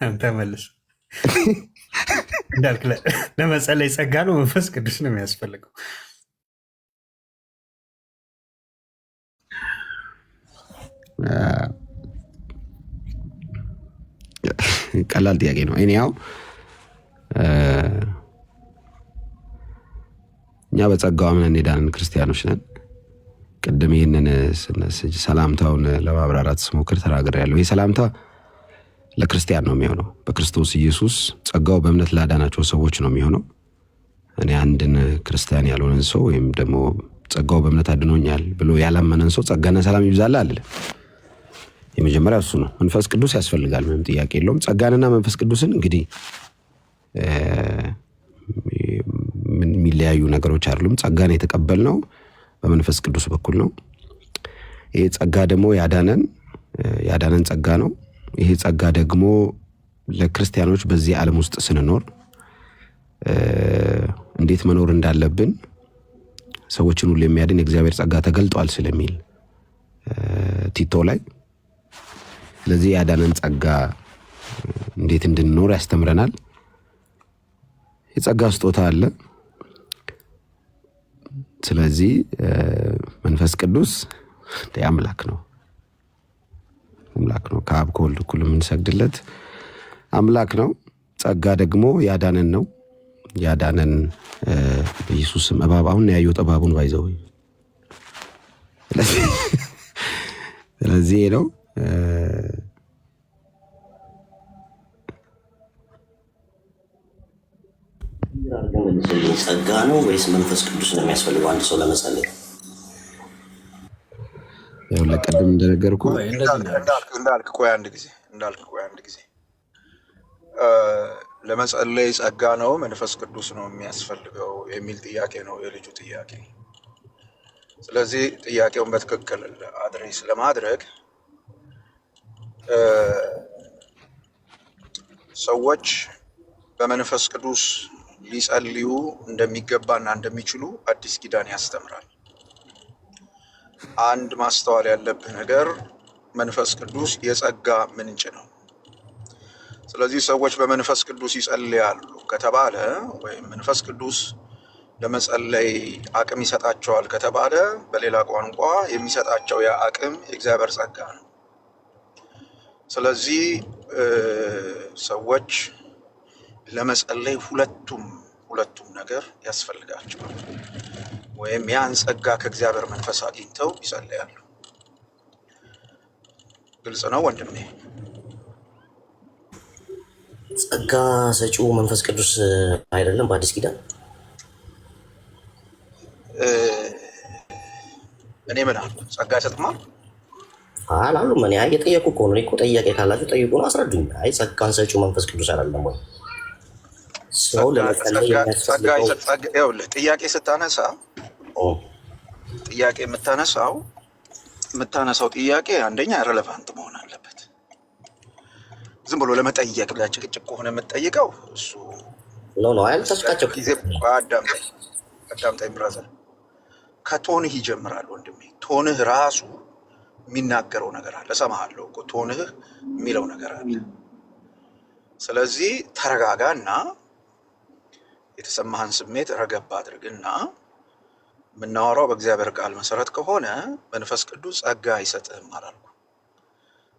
አንተ መልስ። እንዳልክ ለመጸለይ ጸጋ ነው መንፈስ ቅዱስ ነው የሚያስፈልገው? ቀላል ጥያቄ ነው። እኔው እኛ በጸጋው አምነን የዳንን ክርስቲያኖች ነን። ቅድም ይህንን ሰላምታውን ለማብራራት ስሞክር ተናግሬያለሁ። ይህ ሰላምታ ለክርስቲያን ነው የሚሆነው። በክርስቶስ ኢየሱስ ጸጋው በእምነት ላዳናቸው ሰዎች ነው የሚሆነው። እኔ አንድን ክርስቲያን ያልሆነን ሰው ወይም ደግሞ ጸጋው በእምነት አድኖኛል ብሎ ያላመነን ሰው ጸጋና ሰላም ይብዛልህ አልልም። የመጀመሪያ እሱ ነው። መንፈስ ቅዱስ ያስፈልጋል፣ ምንም ጥያቄ የለውም። ጸጋንና መንፈስ ቅዱስን እንግዲህ የሚለያዩ ነገሮች አይደሉም። ጸጋን የተቀበልነው በመንፈስ ቅዱስ በኩል ነው። ይሄ ጸጋ ደግሞ ያዳነን ጸጋ ነው። ይሄ ጸጋ ደግሞ ለክርስቲያኖች በዚህ ዓለም ውስጥ ስንኖር እንዴት መኖር እንዳለብን ሰዎችን ሁሉ የሚያድን የእግዚአብሔር ጸጋ ተገልጧል ስለሚል ቲቶ ላይ። ስለዚህ ያዳነን ጸጋ እንዴት እንድንኖር ያስተምረናል። የጸጋ ስጦታ አለ። ስለዚህ መንፈስ ቅዱስ አምላክ ነው። ከአብ ከወልድ እኩል የምንሰግድለት አምላክ ነው። ጸጋ ደግሞ ያዳነን ነው። ያዳነን በኢየሱስም እባብ አሁን ያየሁት እባቡን ባይዘው። ስለዚህ ነው ጸጋ ነው ወይስ መንፈስ ቅዱስ ነው የሚያስፈልገው አንድ ሰው ለመጸለይ? ያው ለቀደም እንደነገርኩ እንዳልክ ቆይ አንድ ጊዜ ለመጸለይ ጸጋ ነው መንፈስ ቅዱስ ነው የሚያስፈልገው የሚል ጥያቄ ነው የልጁ ጥያቄ። ስለዚህ ጥያቄውን በትክክል አድሬስ ለማድረግ ሰዎች በመንፈስ ቅዱስ ሊጸልዩ እንደሚገባና እንደሚችሉ አዲስ ኪዳን ያስተምራል። አንድ ማስተዋል ያለብህ ነገር መንፈስ ቅዱስ የጸጋ ምንጭ ነው። ስለዚህ ሰዎች በመንፈስ ቅዱስ ይጸልያሉ ከተባለ ወይም መንፈስ ቅዱስ ለመጸለይ አቅም ይሰጣቸዋል ከተባለ በሌላ ቋንቋ የሚሰጣቸው ያ አቅም የእግዚአብሔር ጸጋ ነው። ስለዚህ ሰዎች ለመጸለይ ሁለቱም ነገር ያስፈልጋቸዋል። ወይም ያን ጸጋ ከእግዚአብሔር መንፈስ አግኝተው ይጸልያሉ። ግልጽ ነው ወንድሜ? ጸጋ ሰጪው መንፈስ ቅዱስ አይደለም በአዲስ ኪዳን? እኔ ምን አልኩ? ጸጋ ይሰጥማል አላሉም። እኔ የጠየቁ እኮ ነው። እኮ ጥያቄ ካላችሁ ጠይቁ ነው፣ አስረዱኝ። አይ ጸጋን ሰጪው መንፈስ ቅዱስ አይደለም ወይ? ሰው ለመጸለይ የሚያስፈልገው ጥያቄ ስታነሳ ጥያቄ የምታነሳው ጥያቄ አንደኛ ሬሌቫንት መሆን አለበት። ዝም ብሎ ለመጠየቅ ለጭቅጭቅ ከሆነ የምትጠይቀው እሱ ነው አይልተስቃቸው ጊዜ አዳምጠኝ ብራዘር። ከቶንህ ይጀምራል ወንድሜ። ቶንህ ራሱ የሚናገረው ነገር አለ። እሰማሃለሁ እኮ ቶንህ የሚለው ነገር አለ። ስለዚህ ተረጋጋና የተሰማህን ስሜት ረገብ አድርግና የምናወራው በእግዚአብሔር ቃል መሰረት ከሆነ መንፈስ ቅዱስ ጸጋ አይሰጥህም አላልኩ።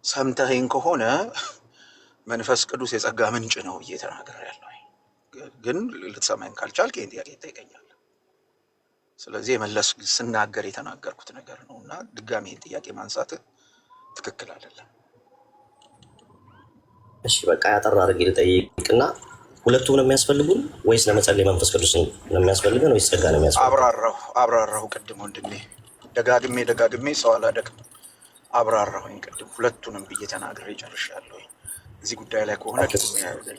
ሰምተኸኝ ከሆነ መንፈስ ቅዱስ የጸጋ ምንጭ ነው እየተናገረ ያለው ግን ልትሰማኝ ካልቻልክ ይህን ጥያቄ ይጠይቀኛል። ስለዚህ የመለስ ስናገር የተናገርኩት ነገር ነው እና ድጋሚ ይህን ጥያቄ ማንሳት ትክክል አይደለም። እሺ በቃ ያጠራ አድርጌ ልጠይቅና ሁለቱም ነው የሚያስፈልጉን ወይስ ለመጸለይ መንፈስ ቅዱስ ነው የሚያስፈልገን ወይስ ጸጋ ነው የሚያስፈልገን? አብራራሁ ቅድም ወንድሜ፣ ደጋግሜ ሰው አላደቅም። አብራራሁኝ ቅድም ሁለቱንም ብዬ ተናግሬ ጨርሻለሁ። እዚህ ጉዳይ ላይ ከሆነ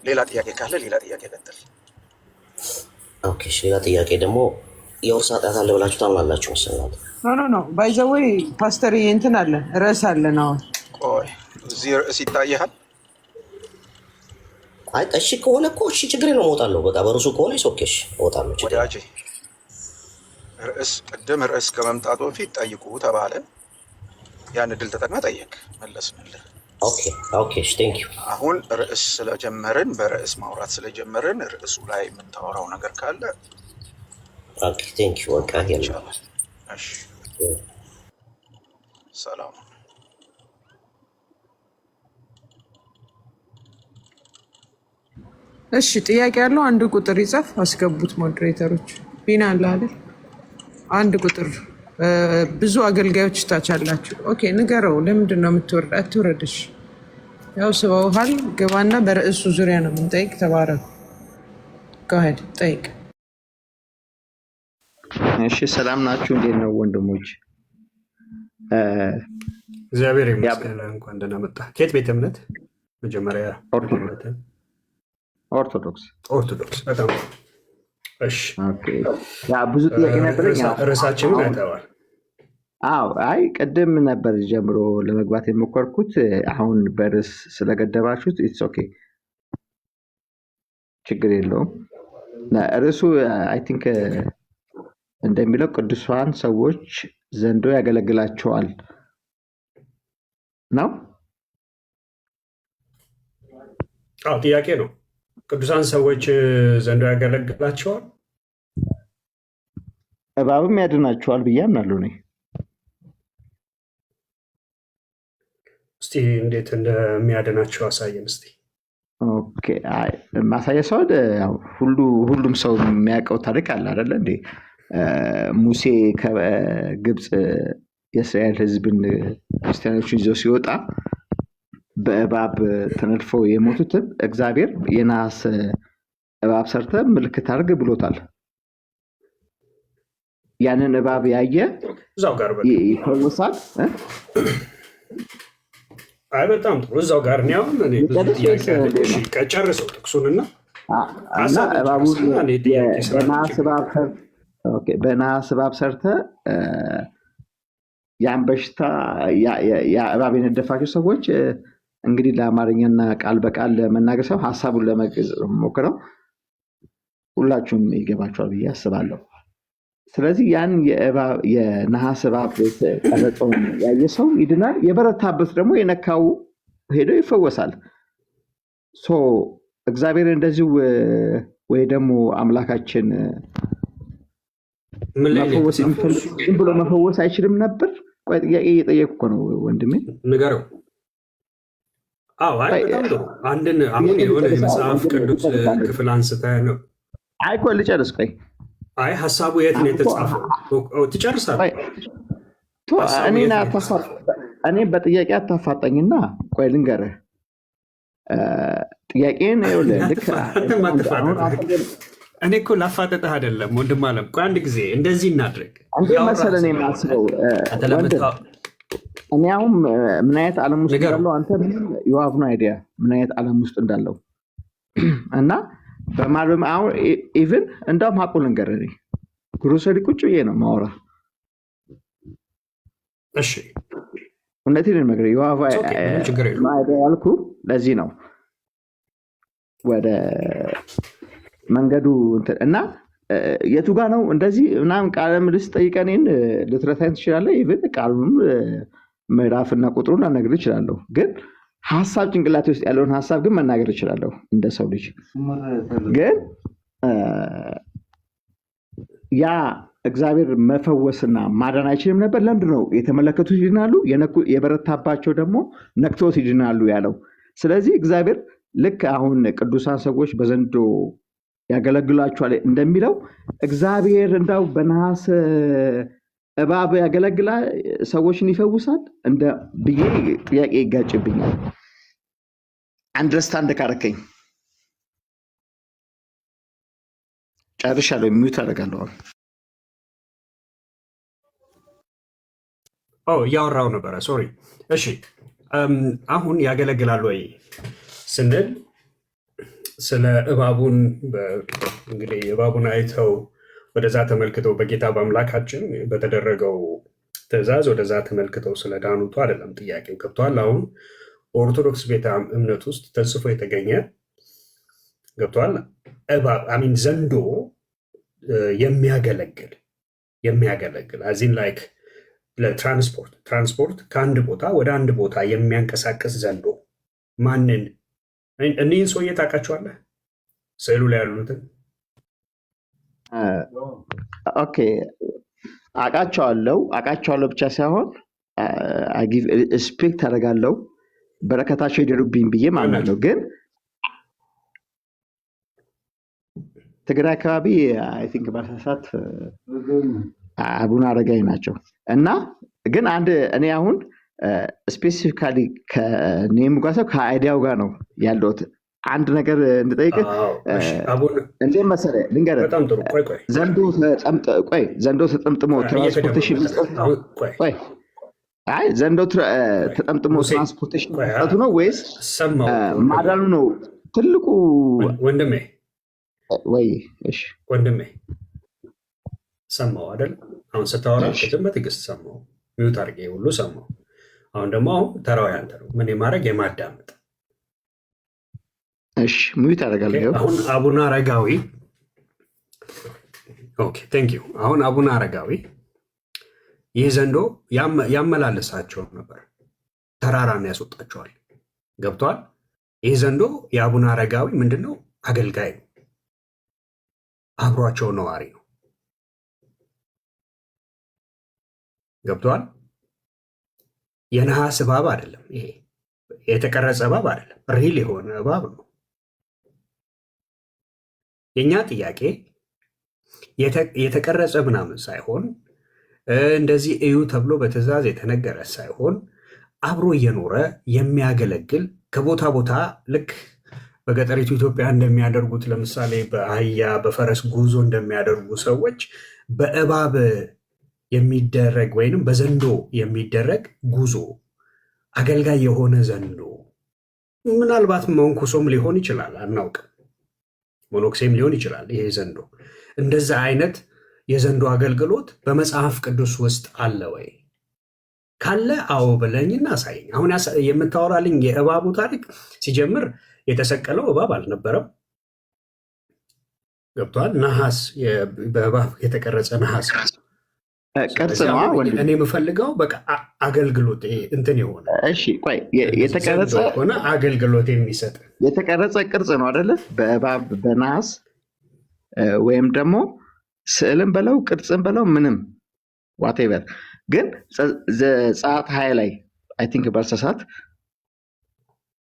ሌላ ጥያቄ ካለ ሌላ ጥያቄ ቀጥል። ኦኬ እሺ፣ ሌላ ጥያቄ ደግሞ የውርስ ኃጢአት አለ ብላችሁ ታምናላችሁ መሰለኝ? ኖ ባይ ዘ ወይ ፓስተር እንትን አለ ርዕስ አለ ነው። ቆይ እዚህ ርዕስ ይታያል? አይ እሺ ከሆነ እኮ እሺ ችግር ነው እወጣለሁ። በቃ በርሱ ከሆነ ኦኬ እወጣለሁ። ወዳጄ ቅድም ርዕስ ከመምጣቱ በፊት ጠይቁ ተባለ። ያን እድል ተጠቅመህ ጠየቅ፣ መለስንልህ። ኦኬ እሺ ቴንክ ዩ። አሁን ርዕስ ስለጀመርን በርዕስ ማውራት ስለጀመርን ርዕሱ ላይ የምታወራው ነገር ካለ ኦኬ ቴንክ ዩ። በቃ ይቻላል። እሺ ሰላም። እሺ ጥያቄ ያለው አንድ ቁጥር ይጻፍ፣ አስገቡት ሞዴሬተሮች። ቢና አለ አይደል? አንድ ቁጥር ብዙ አገልጋዮች ታች አላችሁ። ኦኬ ንገረው። ለምንድን ነው የምትወርድ? አትውረድሽ። ያው ስበውሃል። ግባና በርዕሱ ዙሪያ ነው የምንጠይቅ። ተባረኩ። ጋሄድ ጠይቅ። እሺ ሰላም ናችሁ? እንዴት ነው ወንድሞች? እግዚአብሔር ይመስገን። እንኳን ደህና መጣ። ከየት ቤተ እምነት? መጀመሪያ ኦርቶዶክስ። በጣም እሺ። ያ ብዙ ጥያቄ ነበረኝ። ርዕሳችንን አይተዋል። አዎ አይ ቅድም ነበር ጀምሮ ለመግባት የሞከርኩት። አሁን በርዕስ ስለገደባችሁት ኢትስ ኦኬ፣ ችግር የለውም። ርዕሱ አይ ቲንክ እንደሚለው ቅዱሳን ሰዎች ዘንዶ ያገለግላቸዋል ነው። አዎ ጥያቄ ነው። ቅዱሳን ሰዎች ዘንዶ ያገለግላቸዋል፣ እባብም ያድናቸዋል ብዬ አምናለሁ እኔ። እስቲ እንዴት እንደሚያድናቸው አሳየን እስቲ። ኦኬ ማሳያ ሰው ሁሉም ሰው የሚያውቀው ታሪክ አለ አይደለ እንዴ? ሙሴ ከግብፅ የእስራኤል ሕዝብን ክርስቲያኖችን ይዘው ሲወጣ በእባብ ተነድፈው የሞቱትን እግዚአብሔር የነሐስ እባብ ሰርተ ምልክት አድርግ ብሎታል። ያንን እባብ ያየ እዛው ጋር ይፈወሳል። አይ በጣም ጥሩ። እዛው ጋር ነው ያው ጨርሰው ጥቅሱንና በነሐስ እባብ ሰርተ ያን በሽታ እባብ የነደፋቸው ሰዎች እንግዲህ ለአማርኛና ቃል በቃል ለመናገር ሰው ሀሳቡን ለመግለጽ ሞክረው ሁላችሁም ይገባቸዋል ብዬ አስባለሁ። ስለዚህ ያን የነሐስ እባብ የተቀረጸውን ያየ ሰው ይድናል። የበረታበት ደግሞ የነካው ሄዶ ይፈወሳል። እግዚአብሔር እንደዚሁ ወይ ደግሞ አምላካችን መፈወስ የሚፈልግ ዝም ብሎ መፈወስ አይችልም ነበር? ቆይ ጥያቄ እየጠየኩ እኮ ነው ወንድሜ፣ ንገረው። አዎ አይ በጣም ጥሩ። አንድን አሁን የሆነ የመጽሐፍ ቅዱስ ክፍል አንስተህ ነው። አይ ቆይ ልጨርስ። ቆይ አይ ሀሳቡ የት ነው የተጻፈው? ትጨርሳለህ። እኔ በጥያቄ አታፋጠኝና ቆይ ልንገርህ። ጥያቄን ልክ እኔ እኮ ላፋጠጥህ አይደለም ወንድም አለም። ቆይ አንድ ጊዜ እንደዚህ እናድርግ። አንዴ መሰለህ እኔ የማስበው እኔ አሁን ምን አይነት ዓለም ውስጥ እንዳለው አንተ ዩ ሃቭ ኖ አይዲያ ምን አይነት ዓለም ውስጥ እንዳለው እና በማለም አሁን ኢቭን እንዳውም ሀቁ ልንገርህ፣ እኔ ግሮሰሪ ቁጭ ብዬ ነው ማውራ። እሺ እውነቴን ነው የምነግርህ። ዩ ሃቭ ኖ አይዲያ ያልኩህ ለዚህ ነው ወደ መንገዱ እና የቱ ጋ ነው እንደዚህ ምናምን ቃለ ምልልስ ጠይቀህ እኔን ልትረታኝ ትችላለህ። ኢቭን ቃሉንም ምዕራፍና ቁጥሩን ልነግርህ እችላለሁ። ግን ሀሳብ ጭንቅላቴ ውስጥ ያለውን ሀሳብ ግን መናገር እችላለሁ እንደ ሰው ልጅ። ግን ያ እግዚአብሔር መፈወስና ማዳን አይችልም ነበር? ለምንድን ነው የተመለከቱት ይድናሉ፣ የበረታባቸው ደግሞ ነክቶት ይድናሉ ያለው? ስለዚህ እግዚአብሔር ልክ አሁን ቅዱሳን ሰዎች በዘንዶ ያገለግላቸዋል እንደሚለው እግዚአብሔር እንዳው በነሐስ እባብ ያገለግላ ሰዎችን ይፈውሳል እንደ ብዬ ጥያቄ ይጋጭብኛል። አንደርስታንድ ካረከኝ ጨርሻለሁ። ሚዩት አደርጋለሁ። እያወራው ነበረ። ሶሪ። እሺ አሁን ያገለግላል ወይ ስንል ስለ እባቡን እንግዲህ እባቡን አይተው ወደዛ ተመልክተው በጌታ በአምላካችን በተደረገው ትእዛዝ ወደዛ ተመልክተው ስለ ዳኑቱ አይደለም ጥያቄው። ገብቷል? አሁን ኦርቶዶክስ ቤተ እምነት ውስጥ ተጽፎ የተገኘ ገብቷል? እባብ አሚን ዘንዶ የሚያገለግል አዚን ላይክ ለትራንስፖርት ከአንድ ቦታ ወደ አንድ ቦታ የሚያንቀሳቅስ ዘንዶ ማንን? እኒህን ሰውዬ ታውቃቸዋለህ? ስዕሉ ላይ ያሉትን? ኦኬ አውቃቸዋለሁ ብቻ ሳይሆን ስፔክት አደርጋለሁ በረከታቸው ይደሩብኝ ብዬ ማምናለሁ። ግን ትግራይ አካባቢ አይ ቲንክ በሳሳት አቡነ አረጋዊ ናቸው። እና ግን አንድ እኔ አሁን ስፔሲፊካሊ ከኔሙ ጋር ሰው ከአይዲያው ጋር ነው ያለሁት። አንድ ነገር እንድጠይቅህ እንዴት መሰለህ ልንገርህ። ዘንዶ ተጠምጥሞ ትራንስፖርቴሽን ዘንዶ ተጠምጥሞ ትራንስፖርቴሽን መስጠቱ ነው ወይስ ማዳኑ ነው ትልቁ ወንድሜ ወይ እሺ ወንድሜ ሰማው አይደል? አሁን ስታወራ ቅድም በትዕግስት ሰማው፣ ሚውት አድርጌ ሁሉ ሰማው። አሁን ደግሞ ተራው ያንተ ነው። ምን የማድረግ የማዳመጥ። እሺ ሚውት አደርጋለሁ። አሁን አቡነ አረጋዊ ኦኬ ቴንክ ዩ። አሁን አቡነ አረጋዊ ይህ ዘንዶ ያመላለሳቸው ነበር፣ ተራራን ያስወጣቸዋል። ገብቷል? ይህ ዘንዶ የአቡነ አረጋዊ ምንድነው? አገልጋይ ነው፣ አብሯቸው ነዋሪ ነው። ገብቷል? የነሐስ እባብ አይደለም፣ ይሄ የተቀረጸ እባብ አይደለም፣ ሪል የሆነ እባብ ነው። የኛ ጥያቄ የተቀረጸ ምናምን ሳይሆን እንደዚህ እዩ ተብሎ በትእዛዝ የተነገረ ሳይሆን አብሮ እየኖረ የሚያገለግል ከቦታ ቦታ ልክ በገጠሪቱ ኢትዮጵያ እንደሚያደርጉት ለምሳሌ በአህያ በፈረስ ጉዞ እንደሚያደርጉ ሰዎች በእባብ የሚደረግ ወይንም በዘንዶ የሚደረግ ጉዞ አገልጋይ የሆነ ዘንዶ ምናልባት መንኩሶም ሊሆን ይችላል፣ አናውቅም። ሞኖክሴም ሊሆን ይችላል። ይሄ ዘንዶ እንደዛ አይነት የዘንዶ አገልግሎት በመጽሐፍ ቅዱስ ውስጥ አለ ወይ? ካለ አዎ ብለኝና አሳየኝ። አሁን የምታወራልኝ የእባቡ ታሪክ ሲጀምር የተሰቀለው እባብ አልነበረም። ገብቷል? ነሐስ፣ በእባብ የተቀረጸ ነሐስ ቅርጽ ነው። እኔ የምፈልገው በቃ አገልግሎት እንትን የሆነ እሺ፣ ቆይ የተቀረጸ ሆነ አገልግሎት የሚሰጥ የተቀረጸ ቅርጽ ነው አይደለ? በእባብ በነሐስ ወይም ደግሞ ስዕልም በለው ቅርጽም በለው ምንም ዋቴቨር። ግን ዘጸአት 20 ላይ አይ ቲንክ በርሰሳት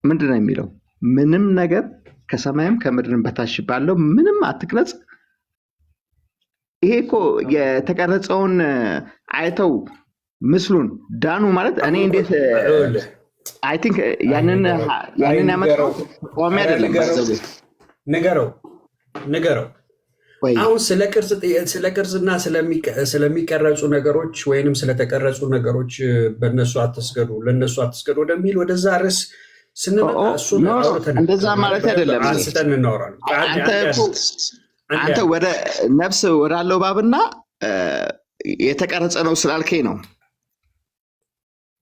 ምንድን ነው የሚለው? ምንም ነገር ከሰማይም ከምድርም በታች ባለው ምንም አትቅረጽ። ይሄ እኮ የተቀረጸውን አይተው ምስሉን ዳኑ ማለት እኔ እንዴት አይ ቲንክ ያንን ያመጣው ቆሜ አይደለም። ንገረው። አሁን ስለ ቅርጽና ስለሚቀረጹ ነገሮች ወይንም ስለተቀረጹ ነገሮች በእነሱ አትስገዱ፣ ለእነሱ አትስገዱ ወደሚል ወደዛ ርዕስ ስንመጣ እሱን እንደዛ ማለት አይደለም። አንስተን እናወራለን። አንተ ወደ ነፍስ ወዳለው እባብና የተቀረጸ ነው ስላልከኝ ነው።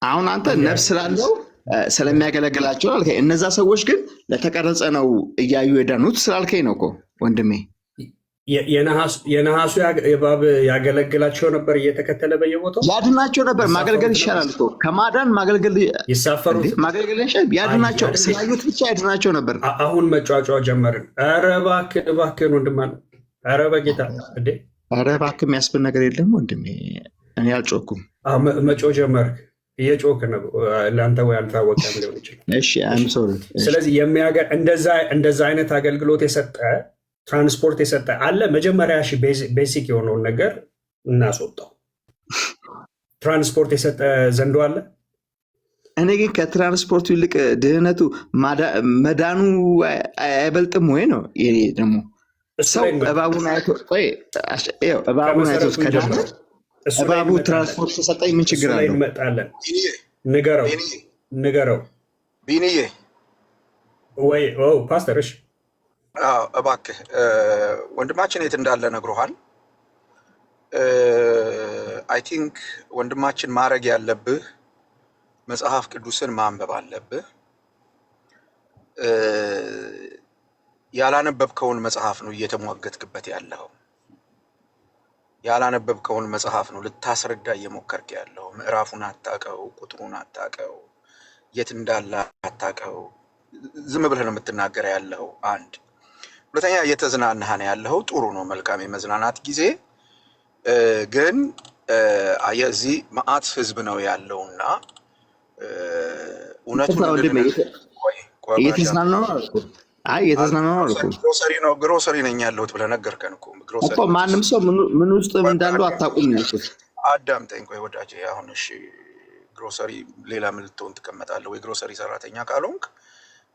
አሁን አንተ ነፍስ ስላለው ስለሚያገለግላቸው አልከኝ። እነዛ ሰዎች ግን ለተቀረጸ ነው እያዩ የዳኑት ስላልከኝ ነው እኮ ወንድሜ። የነሐሱ እባብ ያገለግላቸው ነበር፣ እየተከተለ በየቦታው ያድናቸው ነበር። ማገልገል ይሻላል እኮ ከማዳን ማገልገል። ይሳፈሩት ማገልገል ይሻላል። ያድናቸው ስላዩት ብቻ ያድናቸው ነበር። አሁን መጫጫ ጀመርን። ኧረ እባክህን ወንድም አለ። ኧረ በጌታ እንዴ! ኧረ እባክህ የሚያስብል ነገር የለም ወንድሜ። እኔ አልጮኩም። መጮ ጀመርክ። እየጮክ ነው። ለአንተ ወይ አልታወቀም ሊሆን ይችላል። እሺ አይም ሶሪ። ስለዚህ እንደዛ አይነት አገልግሎት የሰጠ ትራንስፖርት የሰጠ አለ። መጀመሪያ ቤሲክ የሆነውን ነገር እናስወጣው። ትራንስፖርት የሰጠ ዘንዶ አለ። እኔ ግን ከትራንስፖርቱ ይልቅ ድህነቱ መዳኑ አይበልጥም ወይ ነው የኔ ደግሞ። ሰው እባቡን አይቶ ከዳነ እባቡ ትራንስፖርት ተሰጠኝ ምን ችግር አለው? እንመጣለን። ንገረው ቢኒዬ ወይ ፓስተር። እሺ እባክህ ወንድማችን የት እንዳለ ነግሮሃል። አይ ቲንክ ወንድማችን ማድረግ ያለብህ መጽሐፍ ቅዱስን ማንበብ አለብህ። ያላነበብከውን መጽሐፍ ነው እየተሟገትክበት ያለው። ያላነበብከውን መጽሐፍ ነው ልታስረዳ እየሞከርክ ያለው። ምዕራፉን አታውቀው፣ ቁጥሩን አታውቀው፣ የት እንዳለ አታውቀው። ዝም ብለህ ነው የምትናገር ያለው። አንድ ሁለተኛ እየተዝናናህ ነው ያለው። ጥሩ ነው፣ መልካም የመዝናናት ጊዜ። ግን እዚህ መዓት ህዝብ ነው ያለውና እውነቱን ግሮሰሪ ነኝ ያለሁት ብለህ ነገርከን እኮ። ማንም ሰው ምን ውስጥ እንዳለው አታውቁም ያልኩት። አዳምጠኝ ቆይ ወዳጄ። አሁን እሺ ግሮሰሪ ሌላ ምን ልትሆን ትቀመጣለህ ወይ? ግሮሰሪ ሰራተኛ ካልሆንክ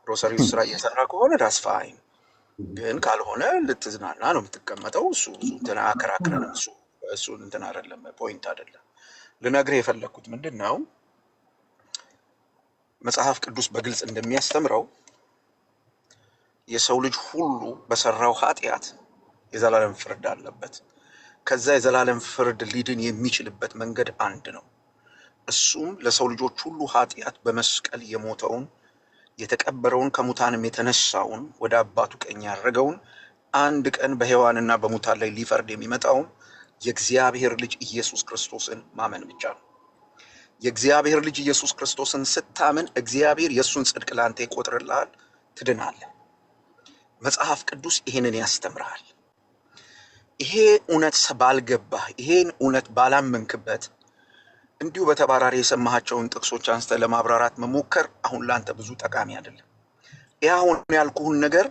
ግሮሰሪ ስራ እየሰራ ከሆነ ዳስፋይን። ግን ካልሆነ ልትዝናና ነው የምትቀመጠው። እሱ እንትና አከራክረንም እሱ እንትና አይደለም፣ ፖይንት አይደለም። ልነግርህ የፈለግኩት ምንድን ነው መጽሐፍ ቅዱስ በግልጽ እንደሚያስተምረው የሰው ልጅ ሁሉ በሰራው ኃጢአት የዘላለም ፍርድ አለበት። ከዛ የዘላለም ፍርድ ሊድን የሚችልበት መንገድ አንድ ነው። እሱም ለሰው ልጆች ሁሉ ኃጢአት በመስቀል የሞተውን የተቀበረውን ከሙታንም የተነሳውን ወደ አባቱ ቀኝ ያደረገውን አንድ ቀን በሕያዋንና በሙታን ላይ ሊፈርድ የሚመጣውን የእግዚአብሔር ልጅ ኢየሱስ ክርስቶስን ማመን ብቻ ነው። የእግዚአብሔር ልጅ ኢየሱስ ክርስቶስን ስታምን እግዚአብሔር የእሱን ጽድቅ ለአንተ ይቆጥርልሃል፣ ትድናለህ። መጽሐፍ ቅዱስ ይሄንን ያስተምርሃል። ይሄ እውነት ባልገባህ፣ ይሄን እውነት ባላመንክበት እንዲሁ በተባራሪ የሰማሃቸውን ጥቅሶች አንስተ ለማብራራት መሞከር አሁን ለአንተ ብዙ ጠቃሚ አይደለም። ይህ አሁን ያልኩህን ነገር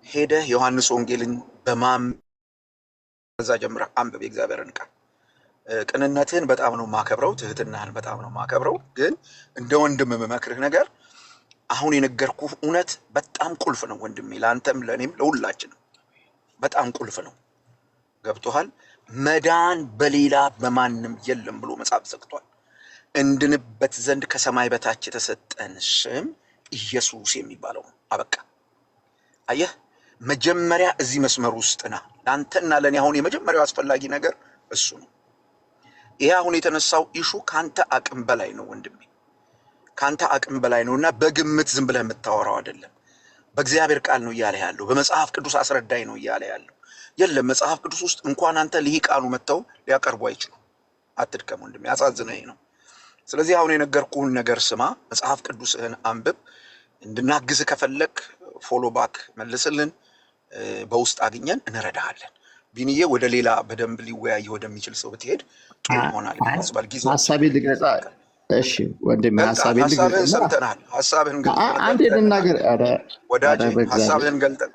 ሄደህ ዮሐንስ ወንጌልን በዛ ጀምረህ አንብብ። የእግዚአብሔርን ቃል ቅንነትህን በጣም ነው ማከብረው፣ ትህትናህን በጣም ነው ማከብረው። ግን እንደ ወንድም የምመክርህ ነገር አሁን የነገርኩህ እውነት በጣም ቁልፍ ነው ወንድሜ፣ ለአንተም ለእኔም ለሁላችንም በጣም ቁልፍ ነው። ገብቶሃል? መዳን በሌላ በማንም የለም ብሎ መጽሐፍ ዘግቷል። እንድንበት ዘንድ ከሰማይ በታች የተሰጠን ስም ኢየሱስ የሚባለው ነው። አበቃ። አየህ፣ መጀመሪያ እዚህ መስመር ውስጥ ና። ለአንተና ለእኔ አሁን የመጀመሪያው አስፈላጊ ነገር እሱ ነው። ይሄ አሁን የተነሳው ኢሹ ከአንተ አቅም በላይ ነው ወንድሜ፣ ከአንተ አቅም በላይ ነው እና በግምት ዝም ብለህ የምታወራው አይደለም። በእግዚአብሔር ቃል ነው እያለ ያለው፣ በመጽሐፍ ቅዱስ አስረዳኝ ነው እያለ ያለው። የለም መጽሐፍ ቅዱስ ውስጥ እንኳን አንተ ልሂቃኑ መጥተው ሊያቀርቡ አይችሉም። አትድከም ወንድሜ፣ ያሳዝነኝ ነው። ስለዚህ አሁን የነገርኩህን ነገር ስማ፣ መጽሐፍ ቅዱስህን አንብብ። እንድናግዝ ከፈለግ ፎሎ ባክ መልስልን፣ በውስጥ አግኘን እንረዳሃለን። ቢንዬ ወደ ሌላ በደንብ ሊወያይ ወደሚችል ሰው ብትሄድ ጥሩ ይሆናል። ያስባል ጊዜ ሀሳቤ ልግለጻ። እሺ ወንድሜ ሀሳቤን ሰምተናል። ሀሳብህን አንዴ ልናገር። ወዳጅ ሀሳብህን ገልጠህ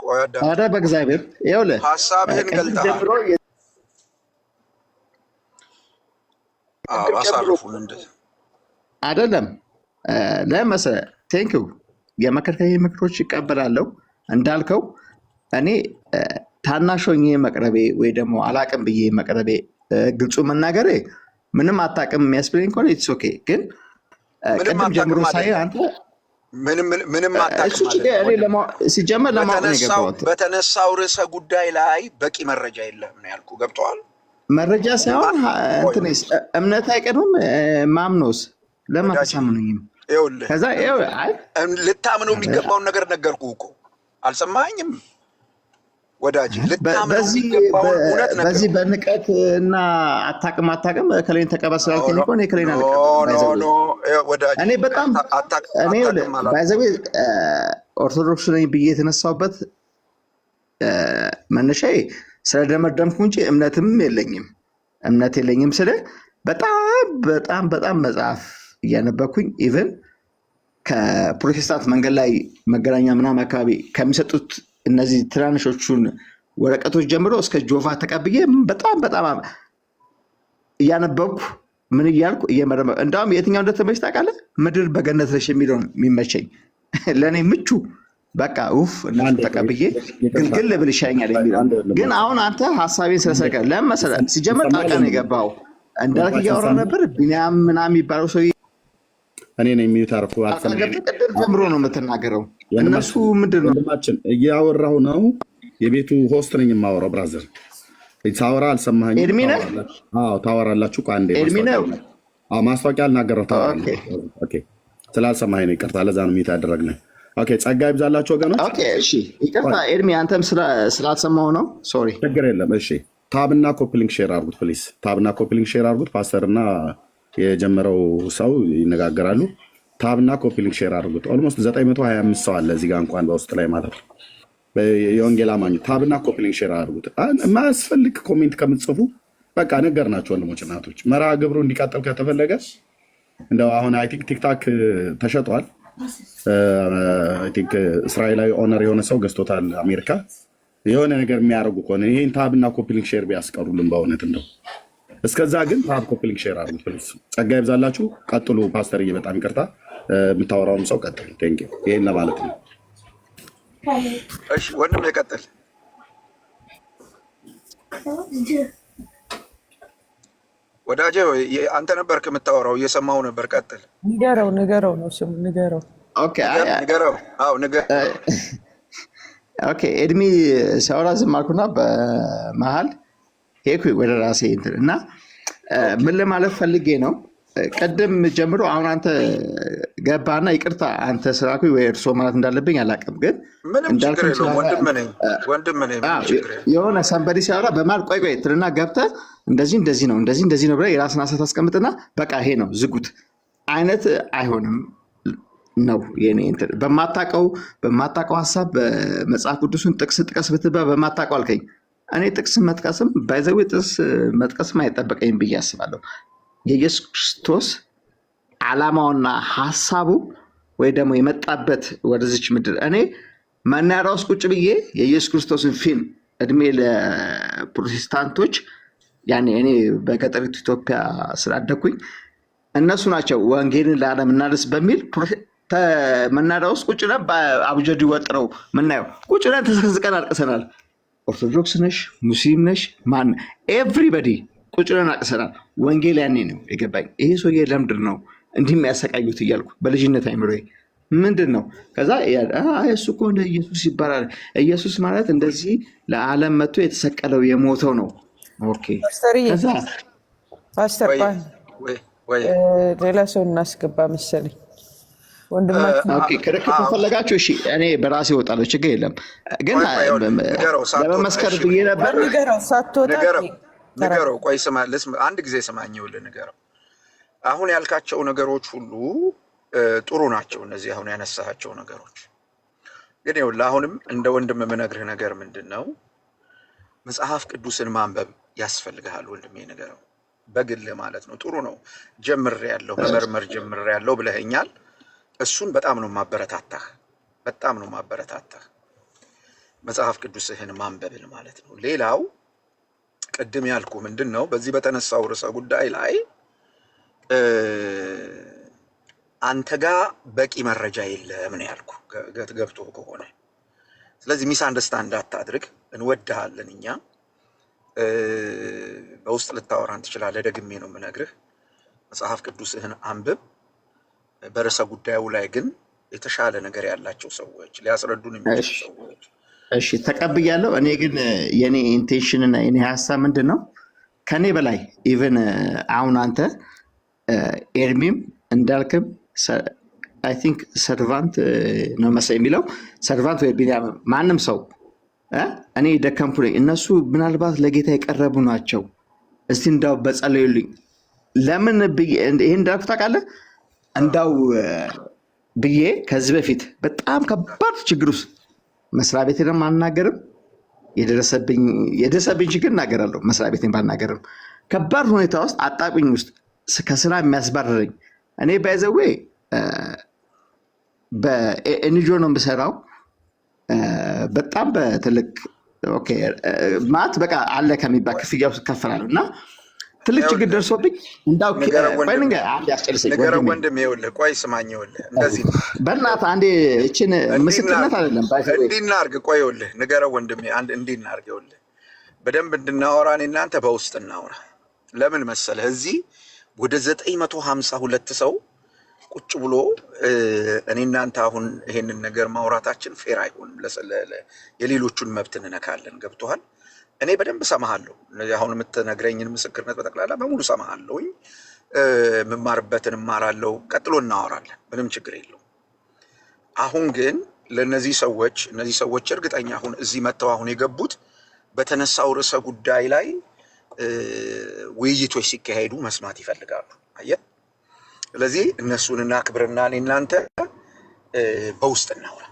ኧረ በእግዚአብሔር ይኸውልህ ሀሳብህን ገልጠሃል። አሳርፉን እንደዚህ አይደለም ለመሰለ ቴንኪው የመከርከኝ ምክሮች ይቀበላለሁ። እንዳልከው እኔ ታናሽ ሆኜ መቅረቤ ወይ ደግሞ አላቅም ብዬ መቅረቤ ግልጹ መናገሬ ምንም አታቅም የሚያስብለኝ ከሆነ ኢትስ ኦኬ። ግን ቅድም ጀምሮ ሳይ አንተ ምንም አታቅም ሲጀመር ለማወቅ ነው የገባሁት። በተነሳው ርዕሰ ጉዳይ ላይ በቂ መረጃ የለህም ነው ያልኩህ። ገብቶሃል? መረጃ ሳይሆን እንትንስ እምነት አይቀድምም ማምኖስ ለምን አታሳምኑኝም? ይኸውልህ ከዛ ልታምነው የሚገባውን ነገር ነገርኩህ እኮ አልሰማኸኝም? ወዳጅ ልታምነው የሚገባውን እውነት ነገርኩህ። በዚህ በንቀት እና አታቅም ከሌን ተቀበል ስላልከኝ እኮ እኔ ከሌን አልቀበልም። እኔ በጣም እኔ ባይዘዌ ኦርቶዶክስ ነኝ ብዬ የተነሳሁበት መነሻዬ ስለደመደምኩ እንጂ እምነትም የለኝም ስለ በጣም መጽሐፍ እያነበኩኝ ኢቨን ከፕሮቴስታንት መንገድ ላይ መገናኛ ምናምን አካባቢ ከሚሰጡት እነዚህ ትናንሾቹን ወረቀቶች ጀምሮ እስከ ጆቫ ተቀብዬ በጣም እያነበኩ ምን እያልኩ እየመረመ እንዳውም የትኛው እንደተመች ታውቃለህ? ምድር በገነት ነሽ የሚለው የሚመቸኝ ለእኔ ምቹ በቃ ውፍ እናንተ ተቀብዬ ግልግል ብል ይሻኛል የሚለው ግን አሁን አንተ ሀሳቤን ስለሰቀ ለምን መሰለህ ሲጀመር ጣቃ ነው የገባው። እንዳልክ እያወራ ነበር ቢኒያም ምናምን የሚባለው ሰው እኔ ነኝ የሚዩት አርፎ ቅድም ጀምሮ ነው የምትናገረው። እነሱ ምንድን ነው እያወራሁ ነው። የቤቱ ሆስት ነኝ የማወራው። ብራዘር ሳወራ አልሰማኸኝም? ኤድሚ ነህ? አዎ ታወራላችሁ። አንዴ ኤድሚ ነው። ማስታወቂያ አልናገረው ታወራለህ። ስላልሰማኸኝ ነው ይቅርታ። ለዛ ነው ሚዩት ያደረግነው። ኦኬ ጸጋ ይብዛላችሁ ወገኖች። ኦኬ እሺ ይቅርታ ኤድሚ አንተም ስላልሰማሁ ነው ሶሪ። ችግር የለም። እሺ ታብና ኮፕሊንግ ሼር አድርጉት ፕሊዝ። ታብና ኮፕሊንግ ሼር አድርጉት። ፓስተርና የጀመረው ሰው ይነጋገራሉ። ታብና ኮፕሊንግ ሼር አድርጉት። ኦልሞስት 925 ሰው አለ እዚህ ጋር እንኳን በውስጥ ላይ ማለት ነው። የወንጌል አማኙ ታብና ኮፕሊንግ ሼር አድርጉት። የማያስፈልግ ኮሜንት ከምትጽፉ በቃ ነገር ናቸው ወንድሞች እናቶች። መርሃ ግብሩ እንዲቀጥል ከተፈለገ እንደው አሁን አይ ቲንክ ቲክታክ ተሸጧል። እስራኤላዊ ኦነር የሆነ ሰው ገዝቶታል አሜሪካ። የሆነ ነገር የሚያደርጉ ከሆነ ይሄን ታብና ኮፕሊንግ ሼር ቢያስቀሩልን በእውነት እንደው እስከዛ ግን ታብ ኮፕሊንግ ሼር አድርጉት ፕሊዝ። ጸጋ ይብዛላችሁ። ቀጥሉ ፓስተርዬ፣ በጣም ይቅርታ። የምታወራውም ሰው ቀጥል። ቴንክ ዩ። ይሄን ለማለት ነው። እሺ ወንድም የቀጥል። ወዳጄ አንተ ነበርክ የምታወራው፣ እየሰማሁ ነበር። ቀጥል። ንገረው ነው ስሙ ንገረው። ኦኬ ንገረው። አዎ ንገረው። ኦኬ ኤድሚ ሲያወራ ዝም አልኩና በመሀል ሄድኩኝ ወደ ራሴ እንትን እና ምን ለማለት ፈልጌ ነው ቅድም ጀምሮ አሁን አንተ ገባና ይቅርታ አንተ ስላልኩኝ ወይ እርሶ ማለት እንዳለብኝ አላውቅም፣ ግን ምንም ችግር የለውም ወንድም ነኝ የሆነ ሰንበዲ ሲያወራ በመሀል ቆይ ትልና ገብተህ እንደዚህ ነው ብለህ የራስን ሀሳብ ታስቀምጥና በቃ ይሄ ነው ዝጉት አይነት አይሆንም ነው የኔ እንትን። በማታውቀው ሀሳብ በመጽሐፍ ቅዱስን ጥቅስ ጥቀስ ብትባል በማታውቀው አልከኝ። እኔ ጥቅስ መጥቀስም ባይዘዌ ጥቅስ መጥቀስም አይጠበቀኝም ብዬ አስባለሁ። የኢየሱስ ክርስቶስ ዓላማውና ሀሳቡ ወይ ደግሞ የመጣበት ወደዚች ምድር እኔ መናኸሪያ ውስጥ ቁጭ ብዬ የኢየሱስ ክርስቶስን ፊልም እድሜ ለፕሮቴስታንቶች ያኔ እኔ በገጠሪቱ ኢትዮጵያ ስላደግኩኝ እነሱ ናቸው ወንጌልን ለዓለም እናድርስ በሚል መናኸሪያ ውስጥ ቁጭ ብለን በአቡጀዲ ወጥረው ምናየው ቁጭ ብለን ተሰቅዝቀን አልቅሰናል። ኦርቶዶክስ ነሽ ሙስሊም ነሽ ማን ኤቭሪበዲ ቁጭ ብለን አልቅሰናል። ወንጌል ያኔ ነው የገባኝ። ይሄ ሰውዬ ለምንድን ነው እንዲህ የሚያሰቃዩት እያልኩ በልጅነት አይምሮዬ ምንድን ነው ከዛ እሱ እኮ እንደ ኢየሱስ ይባላል። ኢየሱስ ማለት እንደዚህ ለዓለም መጥቶ የተሰቀለው የሞተው ነው። ኦኬ ከዛ ፓስተር ሌላ ሰው እናስገባ መሰለኝ ወንድማችን። ክርክር ከፈለጋችሁ እሺ እኔ በራሴ እወጣለሁ፣ ችግር የለም። ግን ለመመስከር ብዬ ነበር። ንገረው። ቆይ ስማ፣ አንድ ጊዜ ስማኝ፣ ይኸውልህ ንገረው። አሁን ያልካቸው ነገሮች ሁሉ ጥሩ ናቸው። እነዚህ አሁን ያነሳሃቸው ነገሮች ግን ይኸውልህ አሁንም እንደ ወንድም የምነግርህ ነገር ምንድን ነው፣ መጽሐፍ ቅዱስን ማንበብ ያስፈልግሃል ወንድሜ፣ ንገረው። በግል ማለት ነው። ጥሩ ነው ጀምሬያለሁ፣ መመርመር ጀምሬያለሁ ብለኸኛል። እሱን በጣም ነው ማበረታታህ፣ መጽሐፍ ቅዱስህን ማንበብን ማለት ነው። ሌላው ቅድም ያልኩ ምንድን ነው በዚህ በተነሳው ርዕሰ ጉዳይ ላይ አንተ ጋር በቂ መረጃ የለም ነው ያልኩ፣ ገብቶ ከሆነ ስለዚህ ሚስ አንደርስታንድ አታድርግ። እንወድሃለን እኛ፣ በውስጥ ልታወራን ትችላለህ። ደግሜ ነው የምነግርህ፣ መጽሐፍ ቅዱስህን አንብብ። በርዕሰ ጉዳዩ ላይ ግን የተሻለ ነገር ያላቸው ሰዎች ሊያስረዱን የሚችሉ ሰዎች እሺ ተቀብያለሁ። እኔ ግን የኔ ኢንቴንሽን እና የኔ ሀሳብ ምንድን ነው ከኔ በላይ ኢቨን አሁን አንተ ኤርሚም እንዳልክም አይ ቲንክ ሰርቫንት ነው መሰለኝ የሚለው ሰርቫንት ወይ ቢኒያም ማንም ሰው እኔ ደከምኩ ነኝ፣ እነሱ ምናልባት ለጌታ የቀረቡ ናቸው፣ እስቲ እንዳው በጸለዩልኝ ለምን ብዬ ይሄን እንዳልኩ ታውቃለህ? እንዳው ብዬ ከዚህ በፊት በጣም ከባድ ችግር ውስጥ መስሪያ ቤቴንም አልናገርም፣ የደረሰብኝ ችግር እናገራለሁ። መስሪያ ቤቴን ባልናገርም ከባድ ሁኔታ ውስጥ አጣብቂኝ ውስጥ ከስራ የሚያስባርረኝ እኔ ባይዘዌ በኤንጂኦ ነው የምሰራው። በጣም በትልቅ ማለት በቃ አለ ከሚባል ክፍያ ውስጥ እከፈላለሁ እና ትልቅ ችግር ደርሶብኝ እንዳው ንገረው ወንድም። ይኸውልህ ቆይ ስማኝ፣ ይኸውልህ እንደዚህ በእናትህ አንዴ እችን ምስክርነት አይደለም እንዲህ እናድርግ። ቆይ ይኸውልህ ንገረው ወንድሜ፣ እንዲህ እናድርግ። ይኸውልህ በደንብ እንድናወራ እኔ እናንተ በውስጥ እናወራ። ለምን መሰለህ እዚህ ወደ 952 ሰው ቁጭ ብሎ እኔ እናንተ አሁን ይሄንን ነገር ማውራታችን ፌር አይሆንም። የሌሎቹን መብት እንነካለን። ገብቶሃል? እኔ በደንብ ሰማሃለሁ። አሁን የምትነግረኝን ምስክርነት በጠቅላላ በሙሉ ሰማሃለሁኝ። የምማርበትን እማራለሁ። ቀጥሎ እናወራለን። ምንም ችግር የለውም። አሁን ግን ለእነዚህ ሰዎች እርግጠኛ አሁን እዚህ መጥተው አሁን የገቡት በተነሳው ርዕሰ ጉዳይ ላይ ውይይቶች ሲካሄዱ መስማት ይፈልጋሉ። አየህ፣ ስለዚህ እነሱንና ክብርና እኔ እናንተ በውስጥ እናውራ።